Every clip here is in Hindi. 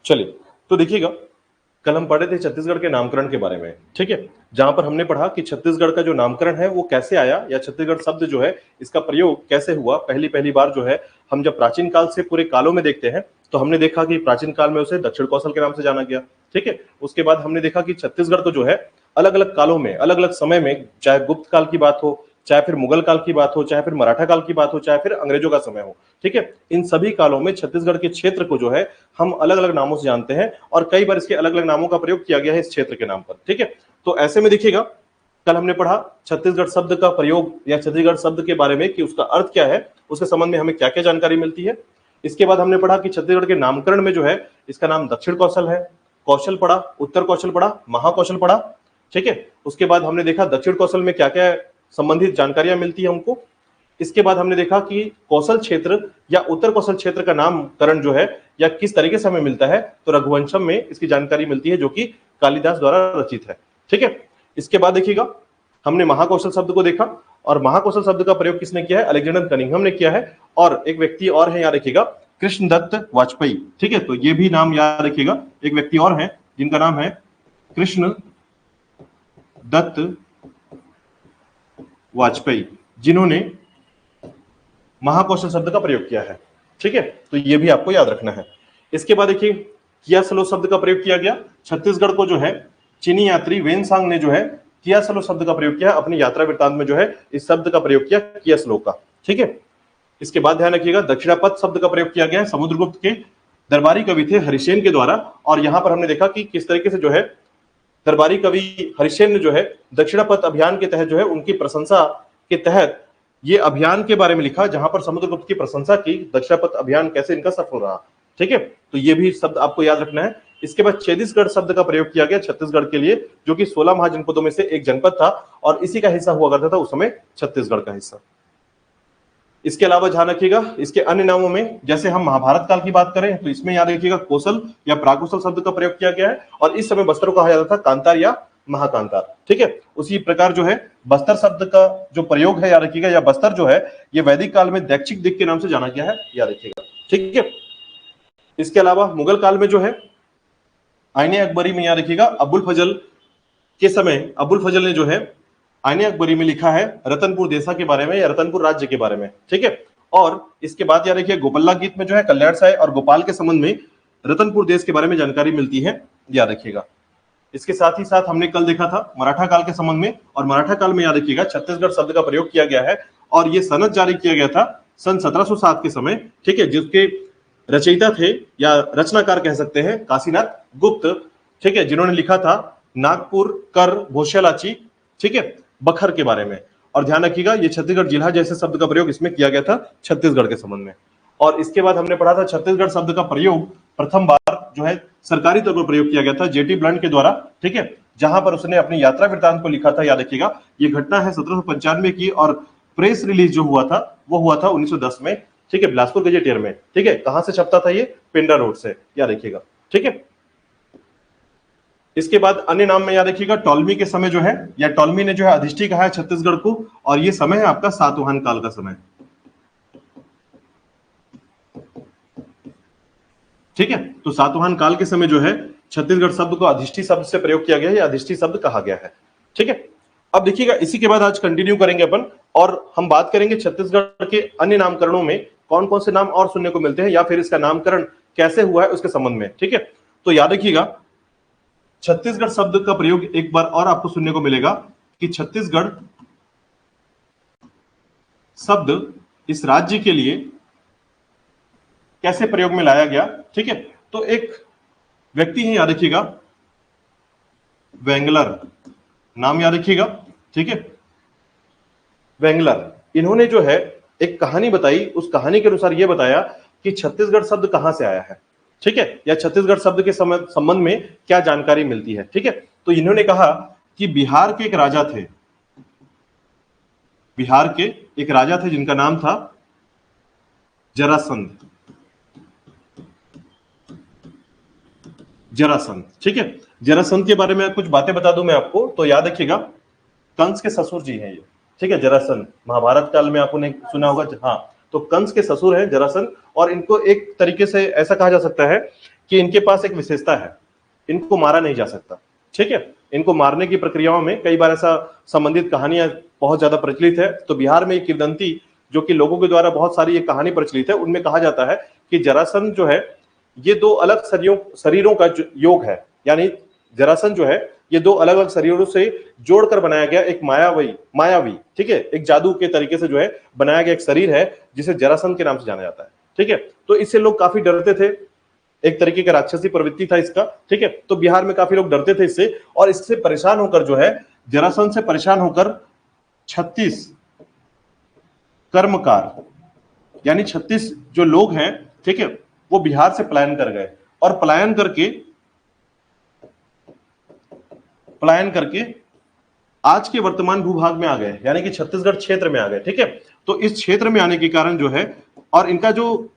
चलिए, तो देखिएगा, कल हम पढ़े थे छत्तीसगढ़ के नामकरण के बारे में, ठीक है, जहां पर हमने पढ़ा कि छत्तीसगढ़ का जो नामकरण है वो कैसे आया, या छत्तीसगढ़ शब्द जो है इसका प्रयोग कैसे हुआ। पहली पहली बार जो है हम जब प्राचीन काल से पूरे कालों में देखते हैं तो हमने देखा कि प्राचीन काल में उसे दक्षिण कौशल के नाम से जाना गया, ठीक है। उसके बाद हमने देखा कि छत्तीसगढ़ को जो है अलग अलग कालों में, अलग अलग समय में, चाहे गुप्त काल की बात हो, चाहे फिर मुगल काल की बात हो, चाहे फिर मराठा काल की बात हो, चाहे फिर अंग्रेजों का समय हो, ठीक है, इन सभी कालों में छत्तीसगढ़ के क्षेत्र को जो है हम अलग अलग नामों से जानते हैं और कई बार इसके अलग अलग नामों का प्रयोग किया गया है इस क्षेत्र के नाम पर, ठीक है। तो ऐसे में देखिएगा, कल हमने पढ़ा छत्तीसगढ़ शब्द का प्रयोग या छत्तीसगढ़ शब्द के बारे में कि उसका अर्थ क्या है, उसके संबंध में हमें क्या क्या जानकारी मिलती है। इसके बाद हमने पढ़ा कि छत्तीसगढ़ के नामकरण में जो है इसका नाम दक्षिण कौशल है, कौशल पढ़ा, उत्तर कौशल पढ़ा, महाकौशल पढ़ा, ठीक है। उसके बाद हमने देखा दक्षिण कौशल में क्या क्या संबंधित जानकारियां मिलती है हमको। इसके बाद हमने देखा कि कौशल क्षेत्र या उत्तर कौशल क्षेत्र का नामकरण जो है या किस तरीके से हमें मिलता है, तो रघुवंशम में इसकी जानकारी मिलती है जो कि कालिदास द्वारा रचित है, ठीक है। इसके बाद देखिएगा, हमने महाकौशल शब्द को देखा और महाकौशल शब्द का प्रयोग किसने किया है, अलेक्जेंडर कनिंघम ने किया है। और एक व्यक्ति और है, याद रखिएगा, कृष्णदत्त वाजपेयी, ठीक है। तो ये भी नाम याद रखिएगा, एक व्यक्ति और है जिनका नाम है कृष्ण दत्त वाजपेयी, जिन्होंने महाकौशल शब्द का प्रयोग किया है, ठीक है। तो ये भी आपको याद रखना है। इसके बाद देखिए, किया सलो शब्द का प्रयोग किया गया। छत्तीसगढ़ को जो है चीनी यात्री वेनसांग ने जो है किया सलो शब्द का प्रयोग किया, अपनी यात्रा वृत्तांत में जो है इस शब्द का प्रयोग किया, किया सलो का, ठीक है। इसके बाद ध्यान रखिएगा, दक्षिणापथ शब्द का प्रयोग किया गया है, समुद्रगुप्त के दरबारी कवि थे हरिसेन के द्वारा। और यहां पर हमने देखा कि किस तरीके से जो है दरबारी कवि हरिसेन ने जो है दक्षिणापथ अभियान के तहत जो है उनकी प्रशंसा के तहत ये अभियान के बारे में लिखा, जहां पर समुद्रगुप्त की प्रशंसा की, दक्षिणापथ अभियान कैसे इनका सफल रहा, ठीक है। तो ये भी शब्द आपको याद रखना है। इसके बाद छत्तीसगढ़ शब्द का प्रयोग किया गया छत्तीसगढ़ के लिए, जो कि 16 महाजनपदों में से एक जनपद था और इसी का हिस्सा हुआ करता था उस समय छत्तीसगढ़ का हिस्सा। इसके अलावा ध्यान रखिएगा, इसके अन्य नामों में जैसे हम महाभारत काल की बात करें तो इसमें याद रखिएगा कौशल या प्राकुशल शब्द का प्रयोग किया गया है और इस समय बस्तर को कहा जाता था कांतार या महाकांतार, ठीक है। उसी प्रकार जो है बस्तर शब्द का जो प्रयोग है याद रखिएगा, या बस्तर जो है ये वैदिक काल में दैक्षिक दिक के नाम से जाना गया है, याद रखिएगा, ठीक है। इसके अलावा मुगल काल में जो है आईने अकबरी में याद रखिएगा अबुल फजल के समय अबुल फजल ने जो है आईने अकबरी में लिखा है रतनपुर देशा के बारे में या रतनपुर राज्य के बारे में, ठीक है। और इसके बाद याद रखिए गोपल्ला गीत में जो है कल्याण साय और गोपाल के संबंध में रतनपुर देश के बारे में जानकारी मिलती है, याद रखिएगा। इसके साथ ही साथ हमने कल देखा था मराठा काल के संबंध में, और मराठा काल में याद रखिएगा छत्तीसगढ़ शब्द का प्रयोग किया गया है और ये सनद जारी किया गया था सन 1707 के समय, ठीक है, जिसके रचयिता थे या रचनाकार कह सकते हैं काशीनाथ गुप्त, ठीक है, जिन्होंने लिखा था नागपुर कर भोशलाची, ठीक है, बखर के बारे में। और ध्यान रखिएगा ये छत्तीसगढ़ जिला जैसे शब्द का प्रयोग इसमें किया गया था छत्तीसगढ़ के संबंध में। और इसके बाद हमने पढ़ा था छत्तीसगढ़ शब्द का प्रयोग प्रथम बार जो है सरकारी तौर पर प्रयोग किया गया था जेटी ब्लंट के द्वारा, ठीक है, जहां पर उसने अपनी यात्रा वृत्तांत को लिखा था, याद रखिएगा। ये घटना है 1795 की और प्रेस रिलीज जो हुआ था वो हुआ था 1910 में, ठीक है, बिलासपुर गजेटियर में, ठीक है। कहां से छपता था ये, पेंड्रा रोड से, याद रखिएगा, ठीक है। इसके बाद अन्य नाम में याद रखिएगा टॉलमी के समय जो है, या टॉलमी ने जो है अधिष्ठि कहा है छत्तीसगढ़ को, और ये समय है आपका सातवाहन काल का समय, ठीक है। तो सातवाहन काल के समय जो है छत्तीसगढ़ शब्द को अधिष्ठि शब्द से प्रयोग किया गया है या अधिष्ठि शब्द कहा गया है, ठीक है। अब देखिएगा इसी के बाद आज कंटिन्यू करेंगे अपन और हम बात करेंगे छत्तीसगढ़ के अन्य नामकरणों में कौन कौन से नाम और सुनने को मिलते हैं या फिर इसका नामकरण कैसे हुआ है उसके संबंध में, ठीक है। तो याद रखिएगा छत्तीसगढ़ शब्द का प्रयोग एक बार और आपको सुनने को मिलेगा कि छत्तीसगढ़ शब्द इस राज्य के लिए कैसे प्रयोग में लाया गया, ठीक है। तो एक व्यक्ति है, याद रखिएगा, वेंगलर, नाम याद रखिएगा, ठीक है, वेंगलर। इन्होंने जो है एक कहानी बताई, उस कहानी के अनुसार यह बताया कि छत्तीसगढ़ शब्द कहां से आया है, ठीक है, या छत्तीसगढ़ शब्द के संबंध में क्या जानकारी मिलती है, ठीक है। तो इन्होंने कहा कि बिहार के एक राजा थे, बिहार के एक राजा थे जिनका नाम था जरासंध, जरासंध, ठीक है। जरासंध के बारे में कुछ बातें बता दूं मैं आपको, तो याद रखिएगा कंस के ससुर जी हैं ये, ठीक है, जरासंध। महाभारत काल में आपने सुना होगा, हाँ, तो कंस के ससुर हैं जरासंध, और इनको एक तरीके से ऐसा कहा जा सकता है कि इनके पास एक विशेषता है, इनको मारा नहीं जा सकता। ठीक है, इनको मारने की प्रक्रियाओं में कई बार ऐसा संबंधित कहानियां बहुत ज्यादा प्रचलित है। तो बिहार में एक किंवदंती जो कि लोगों के द्वारा बहुत सारी ये कहानी प्रचलित है, उनमें कहा जाता है कि जरासंध जो है ये दो अलग शरीरों का योग है, यानी जरासंध जो है ये दो अलग अलग शरीरों से जोड़कर बनाया गया एक मायावी, ठीक है, एक जादू के तरीके से जो है बनाया गया एक शरीर है जिसे जरासंध के नाम से जाना जाता है। ठीक है, तो इससे लोग काफी डरते थे, एक तरीके का राक्षसी प्रवृत्ति था इसका। ठीक है, तो बिहार में काफी लोग डरते थे इससे, और इससे परेशान होकर जो है जरासंध से परेशान होकर 36 कर्मकार यानी 36 जो लोग हैं, ठीक है, वो बिहार से पलायन कर गए और पलायन करके आज के वर्तमान भूभाग में आ गए, यानी कि छत्तीसगढ़ क्षेत्र में आ गए। ठीक है, तो इस क्षेत्र में आने के कारण जो है, और इनका जो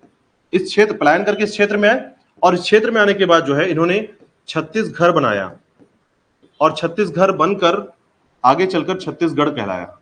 इस क्षेत्र पलायन करके इस क्षेत्र में आए, और इस क्षेत्र में आने के बाद जो है इन्होंने 36 घर बनाया, और 36 घर बनकर आगे चलकर छत्तीसगढ़ कहलाया।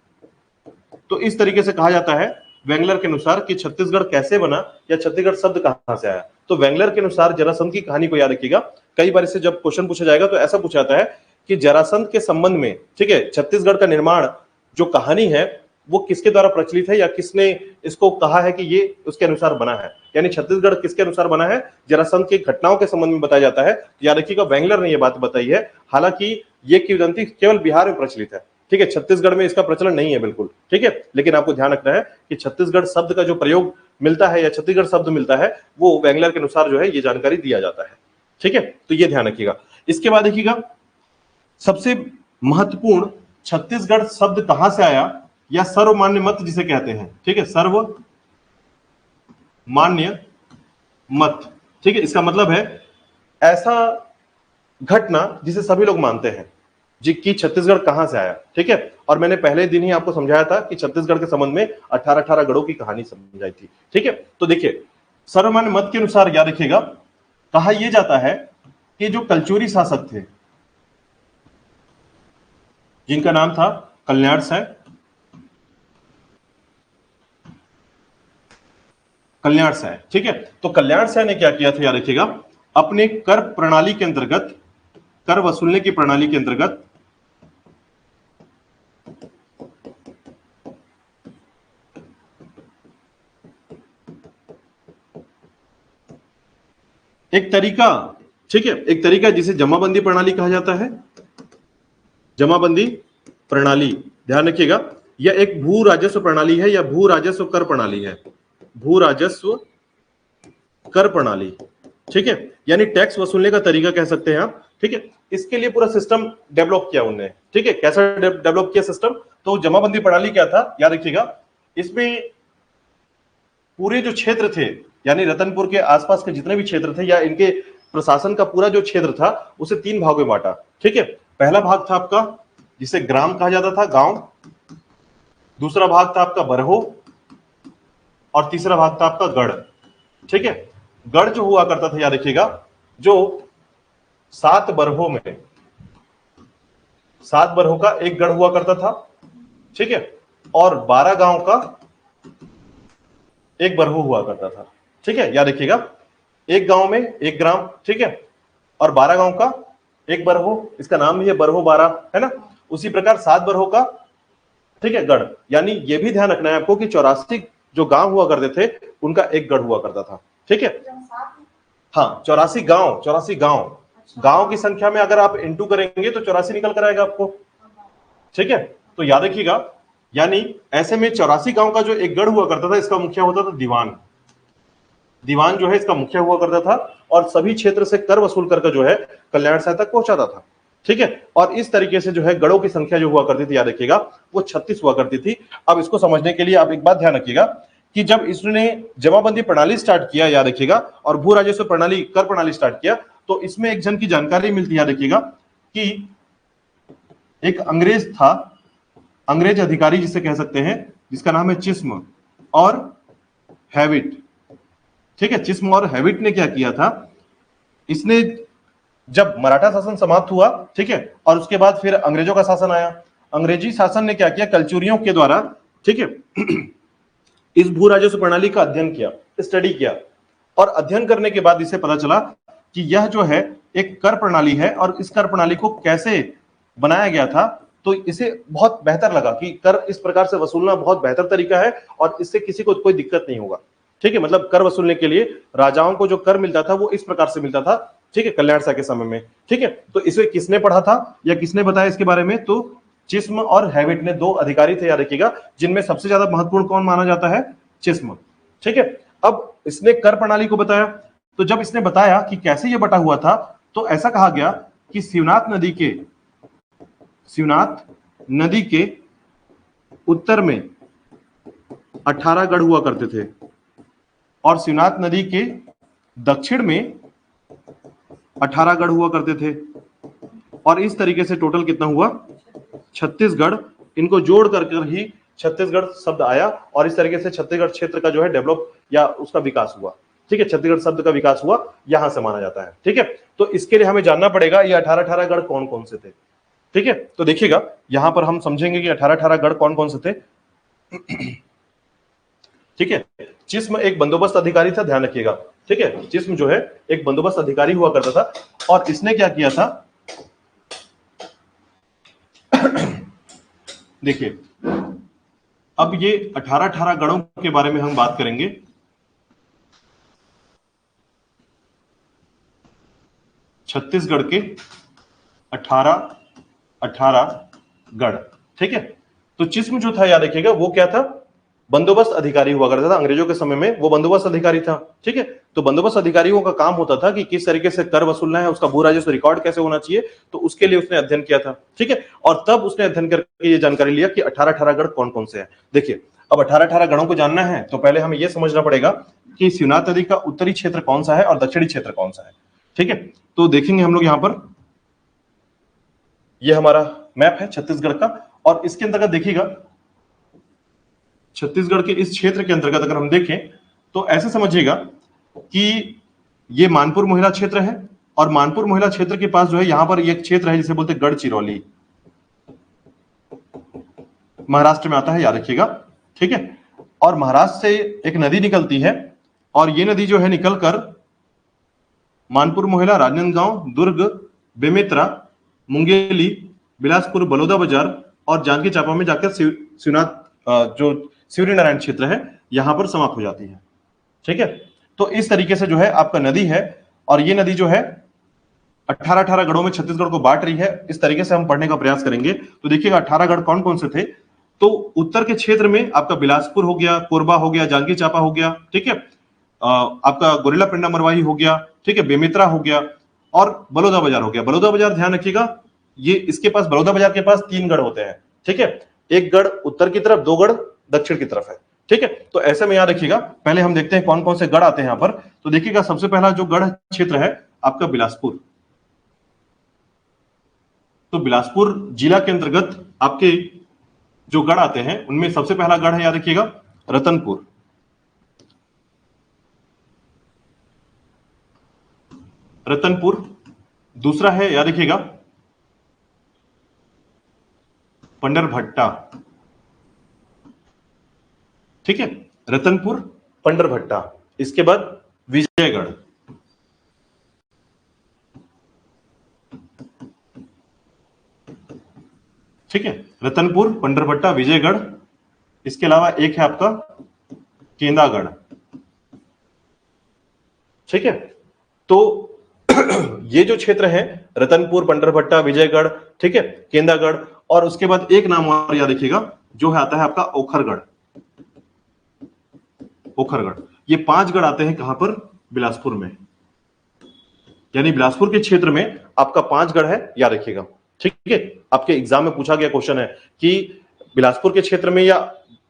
तो इस तरीके से कहा जाता है वेंगलर के अनुसार कि छत्तीसगढ़ कैसे बना या छत्तीसगढ़ शब्द कहां से आया। तो वेंगलर के अनुसार जरासंध की कहानी को याद रखिएगा, कई बार इससे जब क्वेश्चन पूछा जाएगा तो ऐसा पूछा जाता है कि जरासंध के संबंध में, ठीक है, छत्तीसगढ़ का निर्माण जो कहानी है वो किसके द्वारा प्रचलित है या किसने इसको कहा है कि ये उसके अनुसार बना है, यानी छत्तीसगढ़ किसके अनुसार बना है, जरासंध की घटनाओं के संबंध में बताया जाता है। याद रखिएगा वेंगलर ने यह बात बताई है, हालांकि ये किंवदंती केवल बिहार में प्रचलित है। ठीक है, छत्तीसगढ़ में इसका प्रचलन नहीं है बिल्कुल। ठीक है, लेकिन आपको ध्यान रखना है कि छत्तीसगढ़ शब्द का जो प्रयोग मिलता है या छत्तीसगढ़ शब्द मिलता है वो वेंगलर के अनुसार जो है ये जानकारी दिया जाता है। ठीक है, तो ये ध्यान रखिएगा। इसके बाद देखिएगा सबसे महत्वपूर्ण छत्तीसगढ़ शब्द कहां से आया या सर्वमान्य मत जिसे कहते हैं। ठीक है, सर्वमान्य मत, ठीक है, इसका मतलब है ऐसा घटना जिसे सभी लोग मानते हैं जी कि छत्तीसगढ़ कहां से आया। ठीक है, और मैंने पहले दिन ही आपको समझाया था कि छत्तीसगढ़ के संबंध में 18 गढ़ों की कहानी समझाई थी। ठीक है, तो देखिए सर्वमान्य मत के अनुसार याद रखिएगा कहा यह जाता है कि जो कलचुरी शासक थे जिनका नाम था कल्याण सै, ठीक है, तो कल्याण सै ने क्या किया था याद रखिएगा, अपने कर प्रणाली के अंतर्गत, कर वसूलने की प्रणाली के अंतर्गत एक तरीका, ठीक है, एक तरीका जिसे जमाबंदी प्रणाली कहा जाता है, जमाबंदी प्रणाली, ध्यान रखिएगा, यह एक भू राजस्व प्रणाली है या भू राजस्व कर प्रणाली है, भू राजस्व कर प्रणाली। ठीक है, यानी टैक्स वसूलने का तरीका कह सकते हैं आप। ठीक है, इसके लिए पूरा सिस्टम डेवलप किया उन्होंने। ठीक है, कैसा डेवलप किया सिस्टम, तो जमाबंदी प्रणाली क्या था याद रखिएगा, इसमें पूरे जो क्षेत्र थे यानी रतनपुर के आसपास के जितने भी क्षेत्र थे या इनके प्रशासन का पूरा जो क्षेत्र था उसे 3 भागों में बांटा। ठीक है, पहला भाग था आपका जिसे ग्राम कहा जाता था, गांव, दूसरा भाग था आपका बरहो, और तीसरा भाग था आपका गढ़। ठीक है, गढ़ जो हुआ करता था याद रखिएगा, जो 7 बरहों में, 7 बरहों का एक गढ़ हुआ करता था। ठीक है, और 12 गांव का एक बरहो हुआ करता था। ठीक है, याद रखिएगा, एक गांव में एक ग्राम, ठीक है, और 12 गांव का एक बरहो, इसका नाम भी है बरहो 12, है ना। उसी प्रकार 7 बरहों का, ठीक है, गढ़, यानी यह भी ध्यान रखना है आपको कि 84 जो गांव हुआ करते थे उनका एक गढ़ हुआ करता था। ठीक है, हाँ, 84 गांव, 84 गांव, गांव की संख्या में अगर आप इंटू करेंगे तो 84 निकल कर आएगा आपको। ठीक है, तो याद रखिएगा, यानी ऐसे में 84 गांव का जो एक गढ़ हुआ करता था इसका मुखिया होता था दीवान, दीवान जो है इसका मुखिया हुआ करता था, और सभी क्षेत्र से कर वसूल करके जो है कल्याण सै तक पहुंचाता था। ठीक है, और इस तरीके से जो है गढ़ों की संख्या जो हुआ करती थी याद रखिएगा वो 36 हुआ करती थी। अब इसको समझने के लिए आप एक बात ध्यान रखिएगा कि जब इसने जमाबंदी प्रणाली स्टार्ट किया याद रखिएगा और भू राजस्व प्रणाली, कर प्रणाली स्टार्ट किया, तो इसमें एक जन की जानकारी मिलती याद रखिएगा कि एक अंग्रेज था, अंग्रेज अधिकारी जिसे कह सकते हैं, जिसका नाम है चिस्म और हैविट। ठीक है, चिस्म और हैविट ने क्या किया था, इसने जब मराठा शासन समाप्त हुआ, ठीक है, और उसके बाद फिर अंग्रेजों का शासन आया, अंग्रेजी शासन ने क्या किया, कलचुरियों के द्वारा, ठीक है, इस भू राजस्व प्रणाली का अध्ययन किया, स्टडी किया, और अध्ययन करने के बाद इसे पता चला कि यह जो है एक कर प्रणाली है और इस कर प्रणाली को कैसे बनाया गया था, तो इसे बहुत बेहतर लगा कि कर इस प्रकार से वसूलना बहुत बेहतर तरीका है और इससे किसी को कोई दिक्कत नहीं होगा। ठीक है, मतलब कर वसूलने के लिए राजाओं को जो कर मिलता था वो इस प्रकार से मिलता था। ठीक है, कल्याण शाह के समय में। ठीक है, तो इसे किसने पढ़ा था या किसने बताया इसके बारे में, तो चिस्म और हैविट ने, दो अधिकारी थे याद रखिएगा, जिनमें सबसे ज्यादा महत्वपूर्ण कौन माना जाता है, चिस्म। ठीक है, अब इसने कर प्रणाली को बताया, तो जब इसने बताया कि कैसे ये बटा हुआ था, तो ऐसा कहा गया कि शिवनाथ नदी के उत्तर में 18 गढ़ हुआ करते थे और शिवनाथ नदी के दक्षिण में 18 गढ़ हुआ करते थे, और इस तरीके से टोटल कितना हुआ, 36 गढ़। इनको जोड़ कर ही छत्तीसगढ़ शब्द आया और इस तरीके से छत्तीसगढ़ क्षेत्र का जो है डेवलप या उसका विकास हुआ। ठीक है, छत्तीसगढ़ शब्द का विकास हुआ यहां से माना जाता है। ठीक है, तो इसके लिए हमें जानना पड़ेगा ये 18 गढ़ कौन कौन से थे। ठीक है, तो देखिएगा यहां पर हम समझेंगे कि 18 गढ़ कौन कौन से थे। ठीक है, चिस्म एक बंदोबस्त अधिकारी था, ध्यान रखिएगा। ठीक है, चिस्म जो है एक बंदोबस्त अधिकारी हुआ करता था और इसने क्या किया था, देखिए अब ये 18 गढ़ों के बारे में हम बात करेंगे। छत्तीसगढ़ के 18 गढ़। ठीक है, तो चिस्म जो था याद रखिएगा वो क्या था, बंदोबस्त अधिकारी हुआ करता था। अंग्रेजों के समय में वो बंदोबस्त अधिकारी था। ठीक है, तो बंदोबस्त अधिकारियों का काम होता था कि किस तरीके से कर वसूलना है, उसका भू राजस्व रिकॉर्ड कैसे होना चाहिए, तो उसके लिए उसने अध्ययन किया था। ठीक है, और तब उसने अध्ययन करके ये जानकारी लिया कि 18 गढ़ कौन कौन से हैं। देखिए अब 18 गढ़ों को जानना है तो पहले हमें यह समझना पड़ेगा कि शिवनाथ नदी का उत्तरी क्षेत्र कौन सा है और दक्षिणी क्षेत्र कौन सा है। ठीक है, तो देखेंगे हम लोग यहां पर, यह हमारा मैप है छत्तीसगढ़ का, और इसके अंतर्गत देखिएगा छत्तीसगढ़ के इस क्षेत्र के अंतर्गत अगर हम देखें तो ऐसे समझिएगा कि ये मानपुर मोहिला क्षेत्र है और मानपुर मोहिला क्षेत्र के पास जो है यहां पर एक क्षेत्र है जिसे बोलते हैं गढ़चिरौली, महाराष्ट्र में आता है, याद रखिएगा। ठीक है, और महाराष्ट्र से एक नदी निकलती है और ये नदी जो है निकलकर मानपुर मोहिला, राजनांदगांव, दुर्ग, बेमेतरा, मुंगेली, बिलासपुर, बलौदा बाजार और जांजगीर चांपा में जाकर शिवनाथ जो शिवरी नारायण क्षेत्र है यहां पर समाप्त हो जाती है। ठीक है, तो इस तरीके से जो है आपका नदी है और ये नदी जो है 18 गढ़ों में छत्तीसगढ़ को बांट रही है। इस तरीके से हम पढ़ने का प्रयास करेंगे। तो देखिएगा 18 गढ़ कौन कौन से थे, तो उत्तर के क्षेत्र में आपका बिलासपुर हो गया, कोरबा हो गया, जांजगीर चांपा हो गया। ठीक है, आपका गोरिल्ला पिंडा मरवाही हो गया। ठीक है, बेमेतरा हो गया और बलौदा बाजार हो गया। बलौदा बाजार ध्यान रखिएगा, ये इसके पास बलौदा बाजार के पास 3 गढ़ होते हैं। ठीक है, एक गढ़ उत्तर की तरफ, 2 गढ़ दक्षिण की तरफ है। ठीक है, तो ऐसे में याद रखिएगा। पहले हम देखते हैं कौन कौन से गढ़ आते हैं यहां पर। तो देखिएगा सबसे पहला जो गढ़ क्षेत्र है आपका बिलासपुर। तो बिलासपुर जिला के अंतर्गत आपके जो गढ़ आते हैं उनमें सबसे पहला गढ़ है, याद रखिएगा, रतनपुर। रतनपुर। दूसरा है, याद रखिएगा, पंडरभट्टा। ठीक है, रतनपुर, पंडरभट्टा। इसके बाद विजयगढ़। ठीक है, रतनपुर, पंडरभट्टा, विजयगढ़। इसके अलावा एक है आपका केंदागढ़। ठीक है, तो ये जो क्षेत्र है रतनपुर, पंडरभट्टा, विजयगढ़, ठीक है, केंदागढ़, और उसके बाद एक नाम और याद रखिएगा जो है आता है आपका ओखरगढ़। ओखरगढ़, ये 5 गढ़ आते हैं कहां पर, बिलासपुर में। यानी बिलासपुर के क्षेत्र में आपका 5 गढ़ है, याद रखिएगा। ठीक है, आपके एग्जाम में पूछा गया क्वेश्चन है कि बिलासपुर के क्षेत्र में या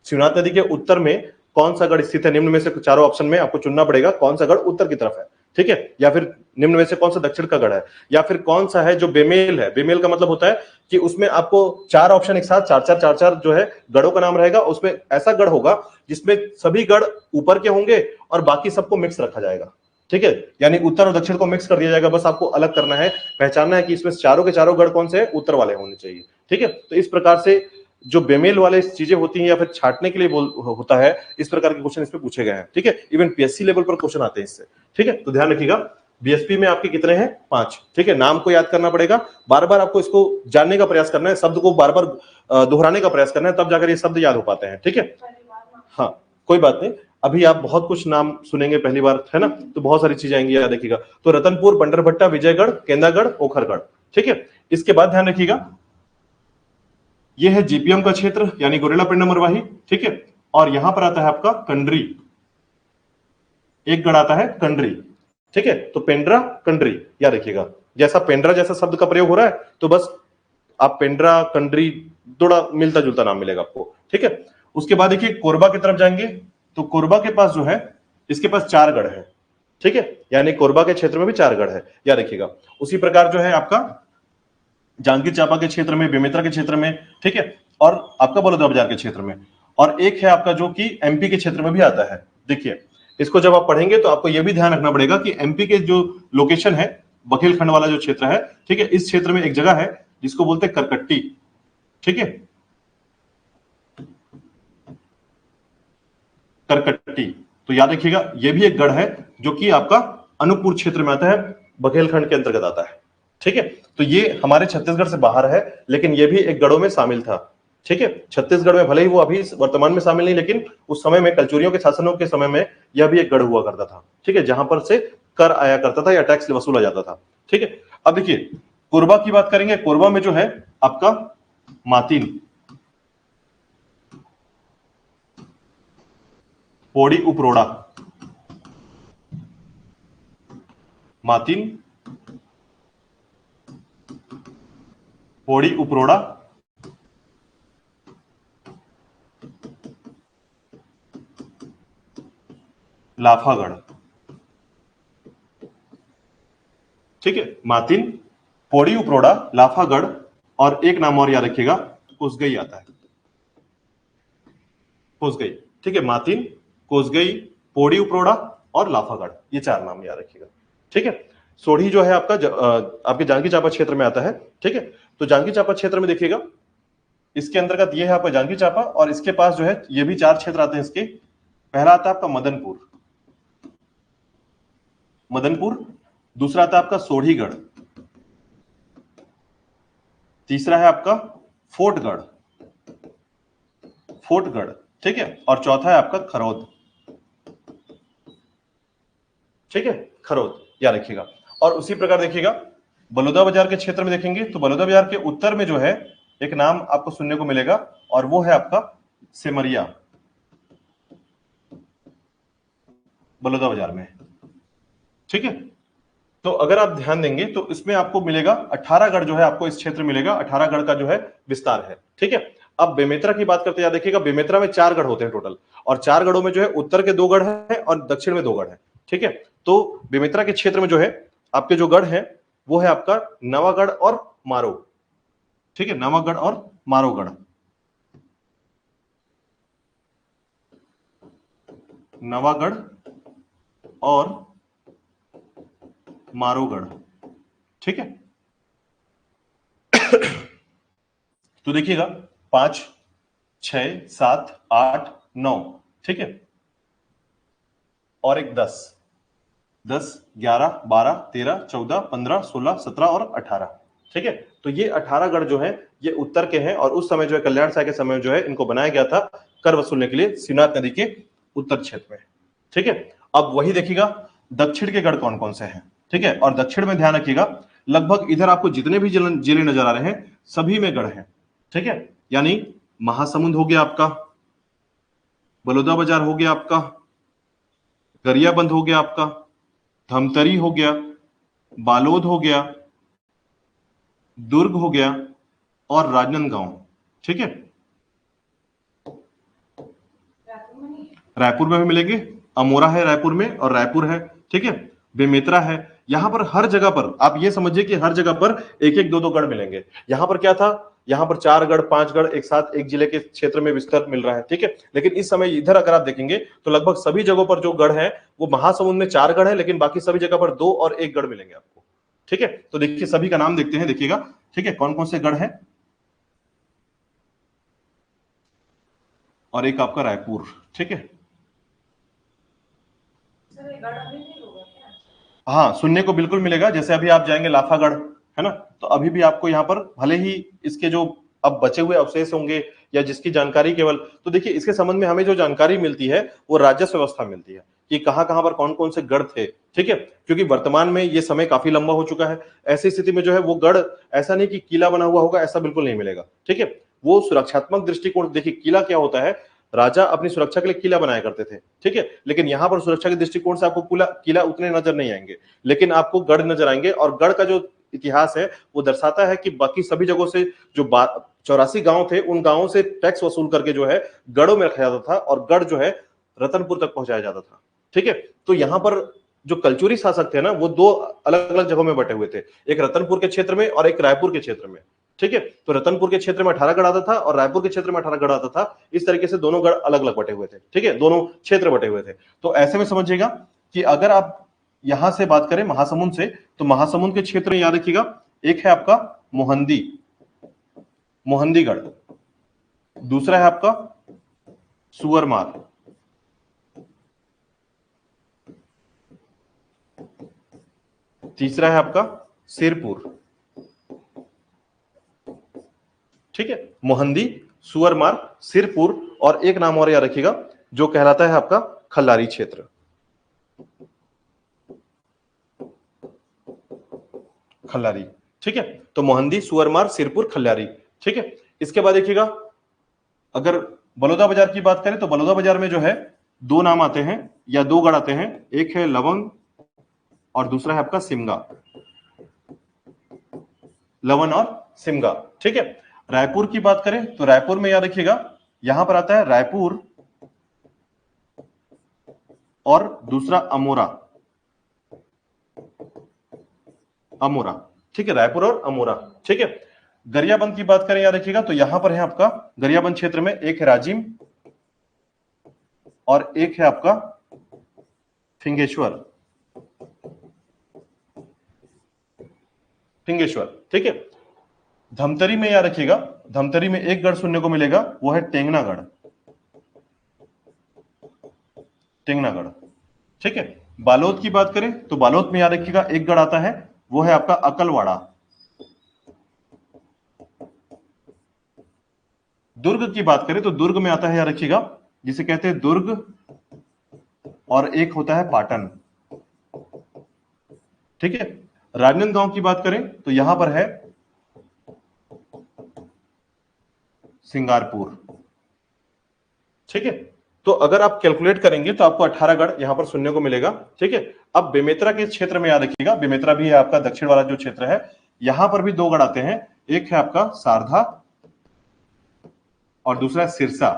शिवनाथ नदी के उत्तर में कौन सा गढ़ स्थित है। निम्न में से चारों ऑप्शन में आपको चुनना पड़ेगा कौन सा गढ़ उत्तर की तरफ है। ठीक है, या फिर निम्न में से कौन सा दक्षिण का गढ़ है, या फिर कौन सा है जो बेमेल है। बेमेल का मतलब होता है कि उसमें आपको 4 ऑप्शन एक साथ, 4 जो है गढ़ों का नाम रहेगा। उसमें ऐसा गढ़ होगा जिसमें सभी गढ़ ऊपर के होंगे और बाकी सबको मिक्स रखा जाएगा। ठीक है, यानी उत्तर और दक्षिण को मिक्स कर दिया जाएगा। बस आपको अलग करना है, पहचानना है कि इसमें चारों के चारों गढ़ कौन से हैं, उत्तर वाले होने चाहिए। ठीक है, तो इस प्रकार से जो बेमेल वाले चीजें होती हैं या फिर छाटने के लिए होता है, इस प्रकार के क्वेश्चन इसमें पूछे गए हैं। ठीक है, इवन पीएससी लेवल पर क्वेश्चन आते हैं इससे। ठीक है, तो ध्यान रखिएगा। बीएसपी में आपके कितने हैं? 5। ठीक है, नाम को याद करना पड़ेगा, बार बार आपको इसको जानने का प्रयास करना है, शब्द को बार बार दोहराने का प्रयास करना है, तब जाकर ये शब्द याद हो पाते हैं। ठीक है, हाँ कोई बात नहीं, अभी आप बहुत कुछ नाम सुनेंगे पहली बार, है ना, तो बहुत सारी चीजें आएंगी, याद रखिएगा। तो रतनपुर, बंडरभट्टा, विजयगढ़, केंदागढ़, ओखरगढ़। ठीक है, इसके बाद ध्यान रखिएगा, ये है जीपीएम का क्षेत्र यानी गोरेला पेंडा मरवाही। ठीक है, और यहां पर आता है आपका कंडरी, एक गढ़ आता है कंडरी। ठीक है, तो पेंड्रा कंडरी याद रखिएगा, जैसा पेंड्रा जैसा शब्द का प्रयोग हो रहा है तो बस आप पेंड्रा कंडरी थोड़ा मिलता जुलता नाम मिलेगा आपको। ठीक है, उसके बाद देखिए कोरबा की तरफ जाएंगे तो कोरबा के पास जो है, इसके पास 4 गढ़ है। ठीक है, यानी कोरबा के क्षेत्र में भी 4 गढ़ है, याद रखिएगा। उसी प्रकार जो है आपका जांजगीर चांपा के क्षेत्र में, बेमेतरा के क्षेत्र में, ठीक है, और आपका बलौदा बाजार के क्षेत्र में, और एक है आपका जो कि एमपी के क्षेत्र में भी आता है। देखिए, इसको जब आप पढ़ेंगे तो आपको यह भी ध्यान रखना पड़ेगा कि एमपी के जो लोकेशन है, बघेलखंड वाला जो क्षेत्र है, ठीक है, इस क्षेत्र में एक जगह है जिसको बोलते हैं करकट्टी। ठीक है, करकट्टी, तो याद रखिएगा ये भी एक गढ़ है जो कि आपका अनूपपुर क्षेत्र में आता है, बघेलखंड के अंतर्गत आता है। ठीक है, तो ये हमारे छत्तीसगढ़ से बाहर है, लेकिन ये भी एक गढ़ों में शामिल था। ठीक है, छत्तीसगढ़ में भले ही वो अभी वर्तमान में शामिल नहीं, लेकिन उस समय में कलचुरियों के शासनों के समय में यह भी एक गढ़ हुआ करता था। ठीक है, जहां पर से कर आया करता था या टैक्स वसूला जाता था। ठीक है, अब देखिए कोरबा की बात करेंगे, कोरबा में जो है आपका मातिन, पौड़ी उपरोड़ा, मातिन, पौड़ी उपरोड़ा, लाफागढ़। ठीक है, मातिन, पौड़ी उपरोड़ा, लाफागढ़, और एक नाम और याद रखिएगा, कोसगई आता है, कोसगई। ठीक है, मातिन, कोसगई, पौड़ी उपरोड़ा और लाफागढ़, ये 4 नाम याद रखिएगा। ठीक है, सोढ़ी जो है आपका आपके जांजगीर चांपा क्षेत्र में आता है। ठीक है, तो जांजगीर चांपा क्षेत्र में देखिएगा, इसके अंतर्गत ये है आपका जांजगीर चांपा, और इसके पास जो है ये भी 4 क्षेत्र आते हैं इसके। पहला आता है आपका मदनपुर, मदनपुर, दूसरा आता है आपका सोढ़ीगढ़, तीसरा है आपका फोर्टगढ़, फोर्टगढ़। ठीक है, और चौथा है आपका खरौद। ठीक है, खरौद याद रखिएगा। और उसी प्रकार देखिएगा बलौदा बाजार के क्षेत्र में देखेंगे तो बलौदा बाजार के उत्तर में जो है एक नाम आपको सुनने को मिलेगा, और वो है आपका सेमरिया, बलौदा बाजार में। ठीक है, तो अगर आप ध्यान देंगे तो इसमें आपको मिलेगा 18 गढ़ जो है आपको इस क्षेत्र मिलेगा, 18 गढ़ का जो है विस्तार है। ठीक है, अब बेमेतरा की बात करते हैं, देखिएगा बेमेतरा में 4 गढ़ होते हैं टोटल, और 4 गढ़ों में जो है उत्तर के 2 गढ़ है और दक्षिण में 2 गढ़ है। ठीक है, तो बेमेतरा के क्षेत्र में जो है आपके जो गढ़ है वो है आपका नवागढ़ और मारो। ठीक है, नवागढ़ और मारोगढ़, नवागढ़ और मारोगढ़। ठीक है, तो देखिएगा 5, 6, 7, 8, 9। ठीक है, और एक 10, 10, 11, 12, 13, 14, 15, 16, 17 और 18। ठीक है, तो ये 18 गढ़ जो है ये उत्तर के हैं, और उस समय जो है कल्याण साय के समय में जो है इनको बनाया गया था कर वसूलने के लिए शिवनाथ नदी के उत्तर क्षेत्र में। ठीक है, अब वही देखिएगा दक्षिण के गढ़ कौन कौन से हैं। ठीक है, और दक्षिण में ध्यान रखिएगा लगभग इधर आपको जितने भी जिले नजर आ रहे हैं सभी में गढ़ हैं। ठीक है, यानी महासमुंद हो गया आपका, बलौदा बाजार हो गया आपका, गरियाबंद हो गया आपका, धमतरी हो गया, बालोद हो गया, दुर्ग हो गया, और राजनांदगांव। ठीक है, रायपुर में भी मिलेंगे, अमोरा है रायपुर में, और रायपुर है। ठीक है, बेमेतरा है, यहां पर हर जगह पर आप ये समझिए कि हर जगह पर एक एक दो दो गढ़ मिलेंगे। यहां पर क्या था, यहां पर 4 गढ़ 5 गढ़ एक साथ एक जिले के क्षेत्र में विस्तार मिल रहा है। ठीक है, लेकिन इस समय इधर अगर आप देखेंगे तो लगभग सभी जगहों पर जो गढ़ है वो महासमुंद में 4 गढ़ है, लेकिन बाकी सभी जगह पर 2 और 1 गढ़ मिलेंगे आपको। ठीक है, तो देखिए सभी का नाम देखते हैं, देखिएगा। ठीक है, कौन कौन से गढ़ है, और एक आपका रायपुर। ठीक है, हाँ, सुनने को बिल्कुल मिलेगा। जैसे अभी आप जाएंगे लाफागढ़, है ना, तो अभी भी आपको यहाँ पर भले ही इसके जो अब बचे हुए अवशेष होंगे या जिसकी जानकारी केवल, तो देखिए इसके संबंध में हमें जो जानकारी मिलती है वो राजस्व व्यवस्था मिलती है कि कहाँ कहाँ पर कौन कौन से गढ़ थे। ठीक है, क्योंकि वर्तमान में ये समय काफी लंबा हो चुका है। ऐसी स्थिति में जो है वो गढ़ ऐसा नहीं कि किला बना हुआ होगा, ऐसा बिल्कुल नहीं मिलेगा। ठीक है, वो सुरक्षात्मक दृष्टिकोण, देखिए किला क्या होता है, राजा अपनी सुरक्षा के लिए किला बनाया करते थे। ठीक है, लेकिन यहां पर सुरक्षा के दृष्टिकोण से आपको किला उतने नजर नहीं आएंगे, लेकिन आपको गढ़ नजर आएंगे। और गढ़ का जो इतिहास है वो दर्शाता है कि बाकी सभी जगहों से जो 84 गांव थे, उन गांवों से टैक्स वसूल करके जो है गढ़ों में रखा जाता था और गढ़ जो है रतनपुर तक पहुंचाया जाता था। ठीक है, तो यहां पर जो कलचुरी शासक थे ना, वो दो अलग अलग जगहों में बटे हुए थे, एक रतनपुर के क्षेत्र में और एक रायपुर के क्षेत्र में। ठीक है, तो रतनपुर के क्षेत्र में 18 गढ़ आता था और रायपुर के क्षेत्र में 18 गढ़ आता था। इस तरीके से दोनों गढ़ अलग अलग बटे हुए थे। ठीक है, दोनों क्षेत्र बटे हुए थे। तो ऐसे में समझिएगा कि अगर आप यहां से बात करें महासमुंद से, तो महासमुंद के क्षेत्र में याद रखिएगा, एक है आपका मोहंदी, मोहंदीगढ़, दूसरा है आपका सुअरमार, तीसरा है आपका सिरपुर। ठीक है, मोहंदी, सुअरमार, सिरपुर, और एक नाम और याद रखिएगा जो कहलाता है आपका खल्लारी क्षेत्र। खल्लारी। ठीक है, तो मोहंदी, सुअरमार, सिरपुर, खल्लारी। ठीक है, इसके बाद देखिएगा अगर बलौदा बाजार की बात करें तो बलौदा बाजार में जो है दो नाम आते हैं या दो गढ़ आते हैं, एक है लवंग और दूसरा है आपका सिमगा, लवन और सिमगा। ठीक है, रायपुर की बात करें तो रायपुर में याद रखिएगा यहां पर आता है रायपुर और दूसरा अमोरा, अमोरा। ठीक है, रायपुर और अमोरा। ठीक है, गरियाबंद की बात करें याद रखिएगा तो यहां पर है आपका गरियाबंद क्षेत्र में एक है राजिम और एक है आपका फिंगेश्वर, फिंगेश्वर। ठीक है, धमतरी में याद रखिएगा, धमतरी में एक गढ़ सुनने को मिलेगा, वो है टेंगनागढ़, टेंगनागढ़। ठीक है, बालोद की बात करें तो बालोद में याद रखिएगा एक गढ़ आता है, वो है आपका अकलवाड़ा। दुर्ग की बात करें तो दुर्ग में आता है याद रखिएगा जिसे कहते हैं दुर्ग, और एक होता है पाटन। ठीक है, राजनांदगांव की बात करें तो यहां पर है सिंगारपुर। ठीक है, तो अगर आप कैलकुलेट करेंगे तो आपको 18 गढ़ यहां पर सुनने को मिलेगा। ठीक है, अब बेमेतरा के क्षेत्र में याद रखिएगा, बेमेतरा भी है आपका दक्षिण वाला जो क्षेत्र है, यहां पर भी दो गढ़ आते हैं, एक है आपका सारधा और दूसरा सिरसा,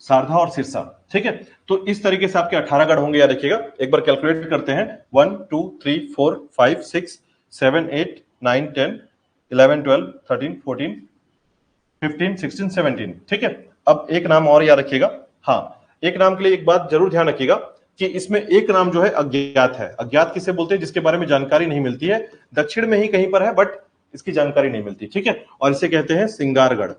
सारधा और सिरसा। ठीक है, तो इस तरीके से आपके 18 गढ़ होंगे, याद रखिएगा। एक बार कैलकुलेट करते हैं, 1 2 3 4 5 6 7 8 9 10 11 12 13 14 15 16 17। ठीक है, अब एक नाम और याद रखिएगा। हाँ, एक नाम के लिए एक बात जरूर ध्यान रखिएगा कि इसमें एक नाम जो है अज्ञात है। अज्ञात किसे बोलते हैं? जिसके बारे में जानकारी नहीं मिलती है, दक्षिण में ही कहीं पर है बट इसकी जानकारी नहीं मिलती। ठीक है, और इसे कहते हैं सिंगारगढ़,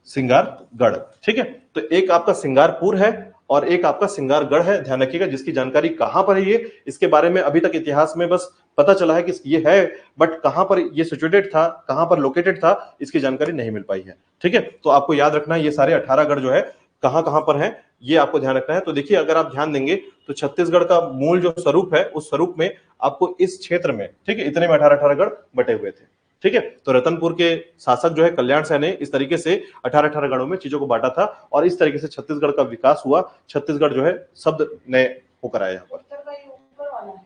सिंगारगढ़। ठीक है, तो एक आपका सिंगारपुर है और एक आपका सिंगारगढ़ है, ध्यान रखिएगा। जिसकी जानकारी कहां पर है ये, इसके बारे में अभी तक इतिहास में बस पता चला है कि ये है, बट कहां पर ये सिचुएटेड था, कहां पर लोकेटेड था, इसकी जानकारी नहीं मिल पाई है। ठीक है, तो आपको याद रखना है ये सारे 18 गढ़ जो है कहां कहां पर है, ये आपको ध्यान रखना है। तो देखिए अगर आप ध्यान देंगे तो छत्तीसगढ़ का मूल जो स्वरूप है, उस स्वरूप में आपको इस क्षेत्र में, ठीक है, इतने में 18 गढ़ बटे हुए थे। ठीक है, तो रतनपुर के शासक जो है कल्याण सेन ने इस तरीके से 18 गढ़ों में चीजों को बांटा था और इस तरीके से छत्तीसगढ़ का विकास हुआ। छत्तीसगढ़ जो है शब्द नए होकर आया यहाँ पर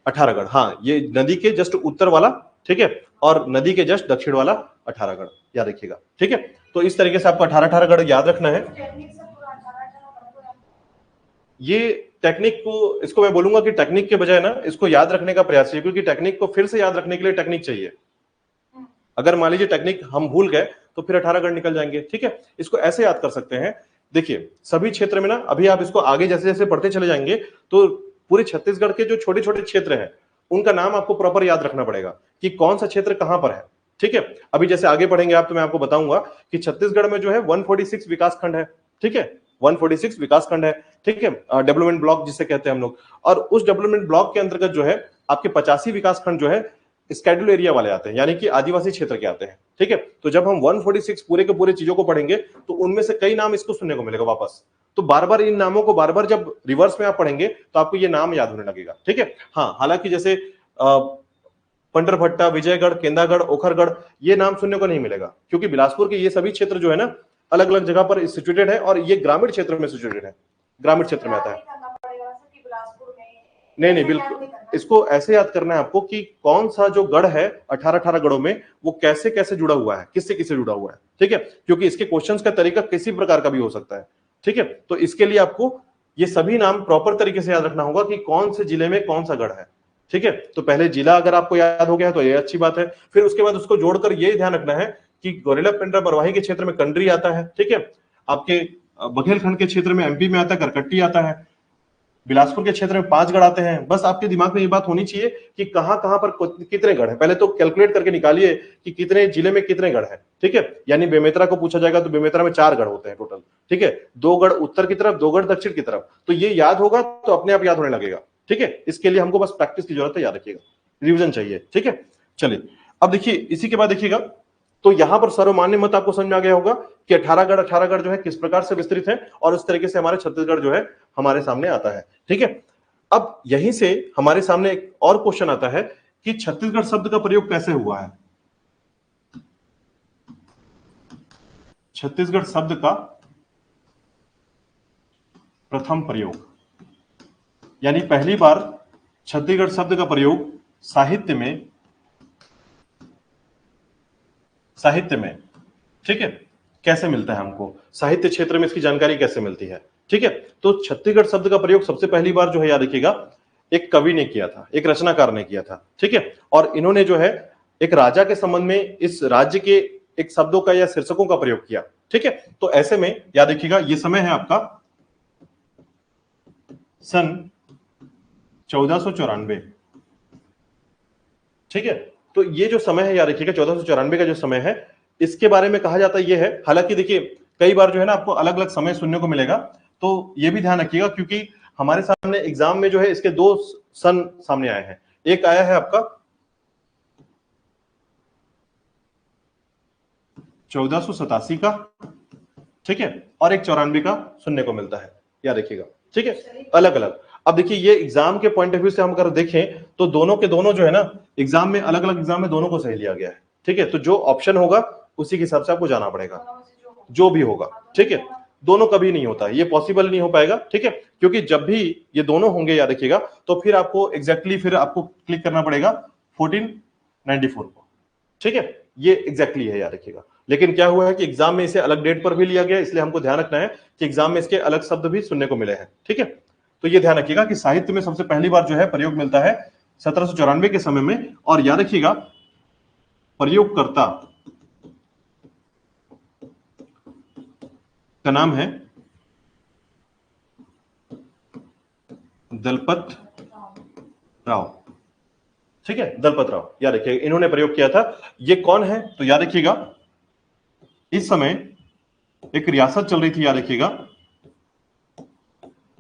18 गढ़। हाँ, ये नदी के जस्ट उत्तर वाला, ठीक है, और नदी के जस्ट दक्षिण वाला 18 गढ़, याद रखिएगा। ठीक है, तो इस तरीके से आपको 18 गढ़ याद रखना है। ये टेक्निक को, इसको मैं बोलूंगा कि टेक्निक के बजाय ना इसको याद रखने का प्रयास चाहिए, क्योंकि टेक्निक को फिर से याद रखने के लिए टेक्निक चाहिए। अगर मान लीजिए टेक्निक हम भूल गए तो फिर 18 गढ़ निकल जाएंगे। ठीक है, इसको ऐसे याद कर सकते हैं। देखिए सभी क्षेत्र में ना, अभी आप इसको आगे जैसे जैसे पढ़ते चले जाएंगे तो पूरे छत्तीसगढ़ के जो छोटे छोटे क्षेत्र हैं उनका नाम आपको प्रॉपर याद रखना पड़ेगा कि कौन सा क्षेत्र कहां पर है। ठीक है, अभी जैसे आगे पढ़ेंगे आप तो मैं आपको बताऊंगा कि छत्तीसगढ़ में जो है 146 विकास खंड है। ठीक है, 146 विकास खंड है। ठीक है, डेवलपमेंट ब्लॉक जिसे कहते हैं हम लोग। और उस डेवलपमेंट ब्लॉक के अंतर्गत जो है आपके 85 विकास खंड जो है स्केड्यूल एरिया वाले आते हैं, यानी कि आदिवासी क्षेत्र के आते हैं। ठीक है, तो जब हम 146 पूरे के पूरे चीजों को पढ़ेंगे तो उनमें से कई नाम इसको सुनने को मिलेगा वापस। तो बार बार इन नामों को बार बार जब रिवर्स में आप पढ़ेंगे तो आपको ये नाम याद होने लगेगा। ठीक है, हाँ, हालांकि जैसे पंडरभट्टा, विजयगढ़, केंदागढ़, ओखरगढ़, ये नाम सुनने को नहीं मिलेगा, क्योंकि बिलासपुर के ये सभी क्षेत्र जो है ना अलग अलग जगह पर सिचुएटेड है और ये ग्रामीण क्षेत्र में सिचुएटेड है, ग्रामीण क्षेत्र में आता है। नहीं, बिल्कुल इसको ऐसे याद करना है आपको कि कौन सा जो गढ़ है 18 गढ़ों में वो कैसे कैसे जुड़ा हुआ है, किससे किससे जुड़ा हुआ है। ठीक है, क्योंकि इसके क्वेश्चंस का तरीका किसी प्रकार का भी हो सकता है। ठीक है, तो इसके लिए आपको ये सभी नाम प्रॉपर तरीके से याद रखना होगा कि कौन से जिले में कौन सा गढ़ है। ठीक है, तो पहले जिला अगर आपको याद हो गया तो ये अच्छी बात है, फिर उसके बाद उसको जोड़कर ये ध्यान रखना है कि गोरिल्ला पेंड्रा बरवाही के क्षेत्र में कंडरी आता है। ठीक है, आपके बघेलखंड के क्षेत्र में एमपी में आता है करकट्टी आता है, बिलासपुर के क्षेत्र में 5 गढ़ आते हैं। बस आपके दिमाग में ये बात होनी चाहिए कि कहां कहां पर कितने गढ़ हैं, पहले तो कैलकुलेट करके निकालिए कि कितने जिले में कितने गढ़ हैं। ठीक है, यानी बेमेतरा को पूछा जाएगा तो बेमेतरा में 4 गढ़ होते हैं टोटल। ठीक है, 2 गढ़ उत्तर की तरफ, 2 गढ़ दक्षिण की तरफ, तो ये याद होगा तो अपने आप याद होने लगेगा। ठीक है, इसके लिए हमको बस प्रैक्टिस की जरूरत है, याद रखिएगा, रिविजन चाहिए। ठीक है, चलिए अब देखिए इसी के बाद देखिएगा, तो यहां पर सर्वमान्य मत आपको समझ में आ गया होगा कि 18 गढ़ जो है किस प्रकार से विस्तृत है और इस तरीके से हमारे छत्तीसगढ़ जो है हमारे सामने आता है। ठीक है, अब यहीं से हमारे सामने एक और क्वेश्चन आता है कि छत्तीसगढ़ शब्द का प्रयोग कैसे हुआ है। छत्तीसगढ़ शब्द का प्रथम प्रयोग, यानी पहली बार छत्तीसगढ़ शब्द का प्रयोग साहित्य में, ठीक है, कैसे मिलता है हमको, साहित्य क्षेत्र में इसकी जानकारी कैसे मिलती है। ठीक है, तो छत्तीसगढ़ शब्द का प्रयोग सबसे पहली बार जो है याद रखिएगा एक कवि ने किया था, एक रचनाकार ने किया था। ठीक है, और इन्होंने जो है एक राजा के संबंध में इस राज्य के एक शब्दों का या शीर्षकों का प्रयोग किया। ठीक है, तो ऐसे में याद रखिएगा ये समय है आपका सन 1494। ठीक है, तो ये जो समय है याद रखिएगा 1494 का जो समय है, इसके बारे में कहा जाता ये है, हालांकि देखिए कई बार जो है ना आपको अलग अलग समय सुनने को मिलेगा, तो ये भी ध्यान रखिएगा क्योंकि हमारे सामने एग्जाम में जो है इसके 2 सन सामने आए हैं। एक आया है आपका 1487 का, ठीक है, और एक 94 का सुनने को मिलता है, याद रखिएगा। ठीक है, अलग अलग। अब देखिए ये एग्जाम के पॉइंट ऑफ व्यू से हम अगर देखें तो दोनों के दोनों जो है ना एग्जाम में अलग अलग एग्जाम में दोनों को सही लिया गया है। ठीक है, तो जो ऑप्शन होगा उसी के हिसाब से आपको जाना पड़ेगा, जो भी होगा। ठीक है, दोनों कभी नहीं होता, ये पॉसिबल नहीं हो पाएगा। ठीक है, क्योंकि जब भी ये दोनों होंगे याद रखिएगा तो फिर आपको एग्जैक्टली फिर आपको क्लिक करना पड़ेगा 1494 को। ठीक है, ये एग्जैक्टली है, याद रखिएगा। लेकिन क्या हुआ है कि एग्जाम में इसे अलग डेट पर भी लिया गया, इसलिए हमको ध्यान रखना है कि एग्जाम में इसके अलग शब्द भी सुनने को मिले हैं। ठीक है, तो ये ध्यान रखिएगा कि साहित्य में सबसे पहली बार जो है प्रयोग मिलता है 1794 के समय में, और याद रखिएगा प्रयोगकर्ता का नाम है दलपत राव। ठीक है, दलपत राव, याद रखिएगा इन्होंने प्रयोग किया था। ये कौन है तो याद रखिएगा इस समय एक रियासत चल रही थी, याद रखिएगा,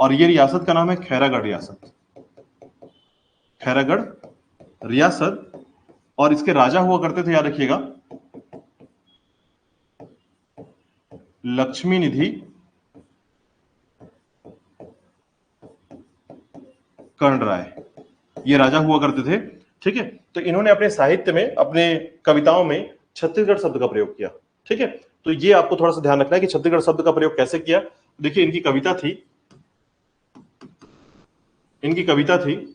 और ये रियासत का नाम है खैरागढ़ रियासत, खैरागढ़ रियासत, और इसके राजा हुआ करते थे, याद रखिएगा, लक्ष्मी निधि कर्ण राय, ये राजा हुआ करते थे। ठीक है, तो इन्होंने अपने साहित्य में, अपने कविताओं में छत्तीसगढ़ शब्द का प्रयोग किया। ठीक है, तो ये आपको थोड़ा सा ध्यान रखना है कि छत्तीसगढ़ शब्द का प्रयोग कैसे किया। देखिए इनकी कविता थी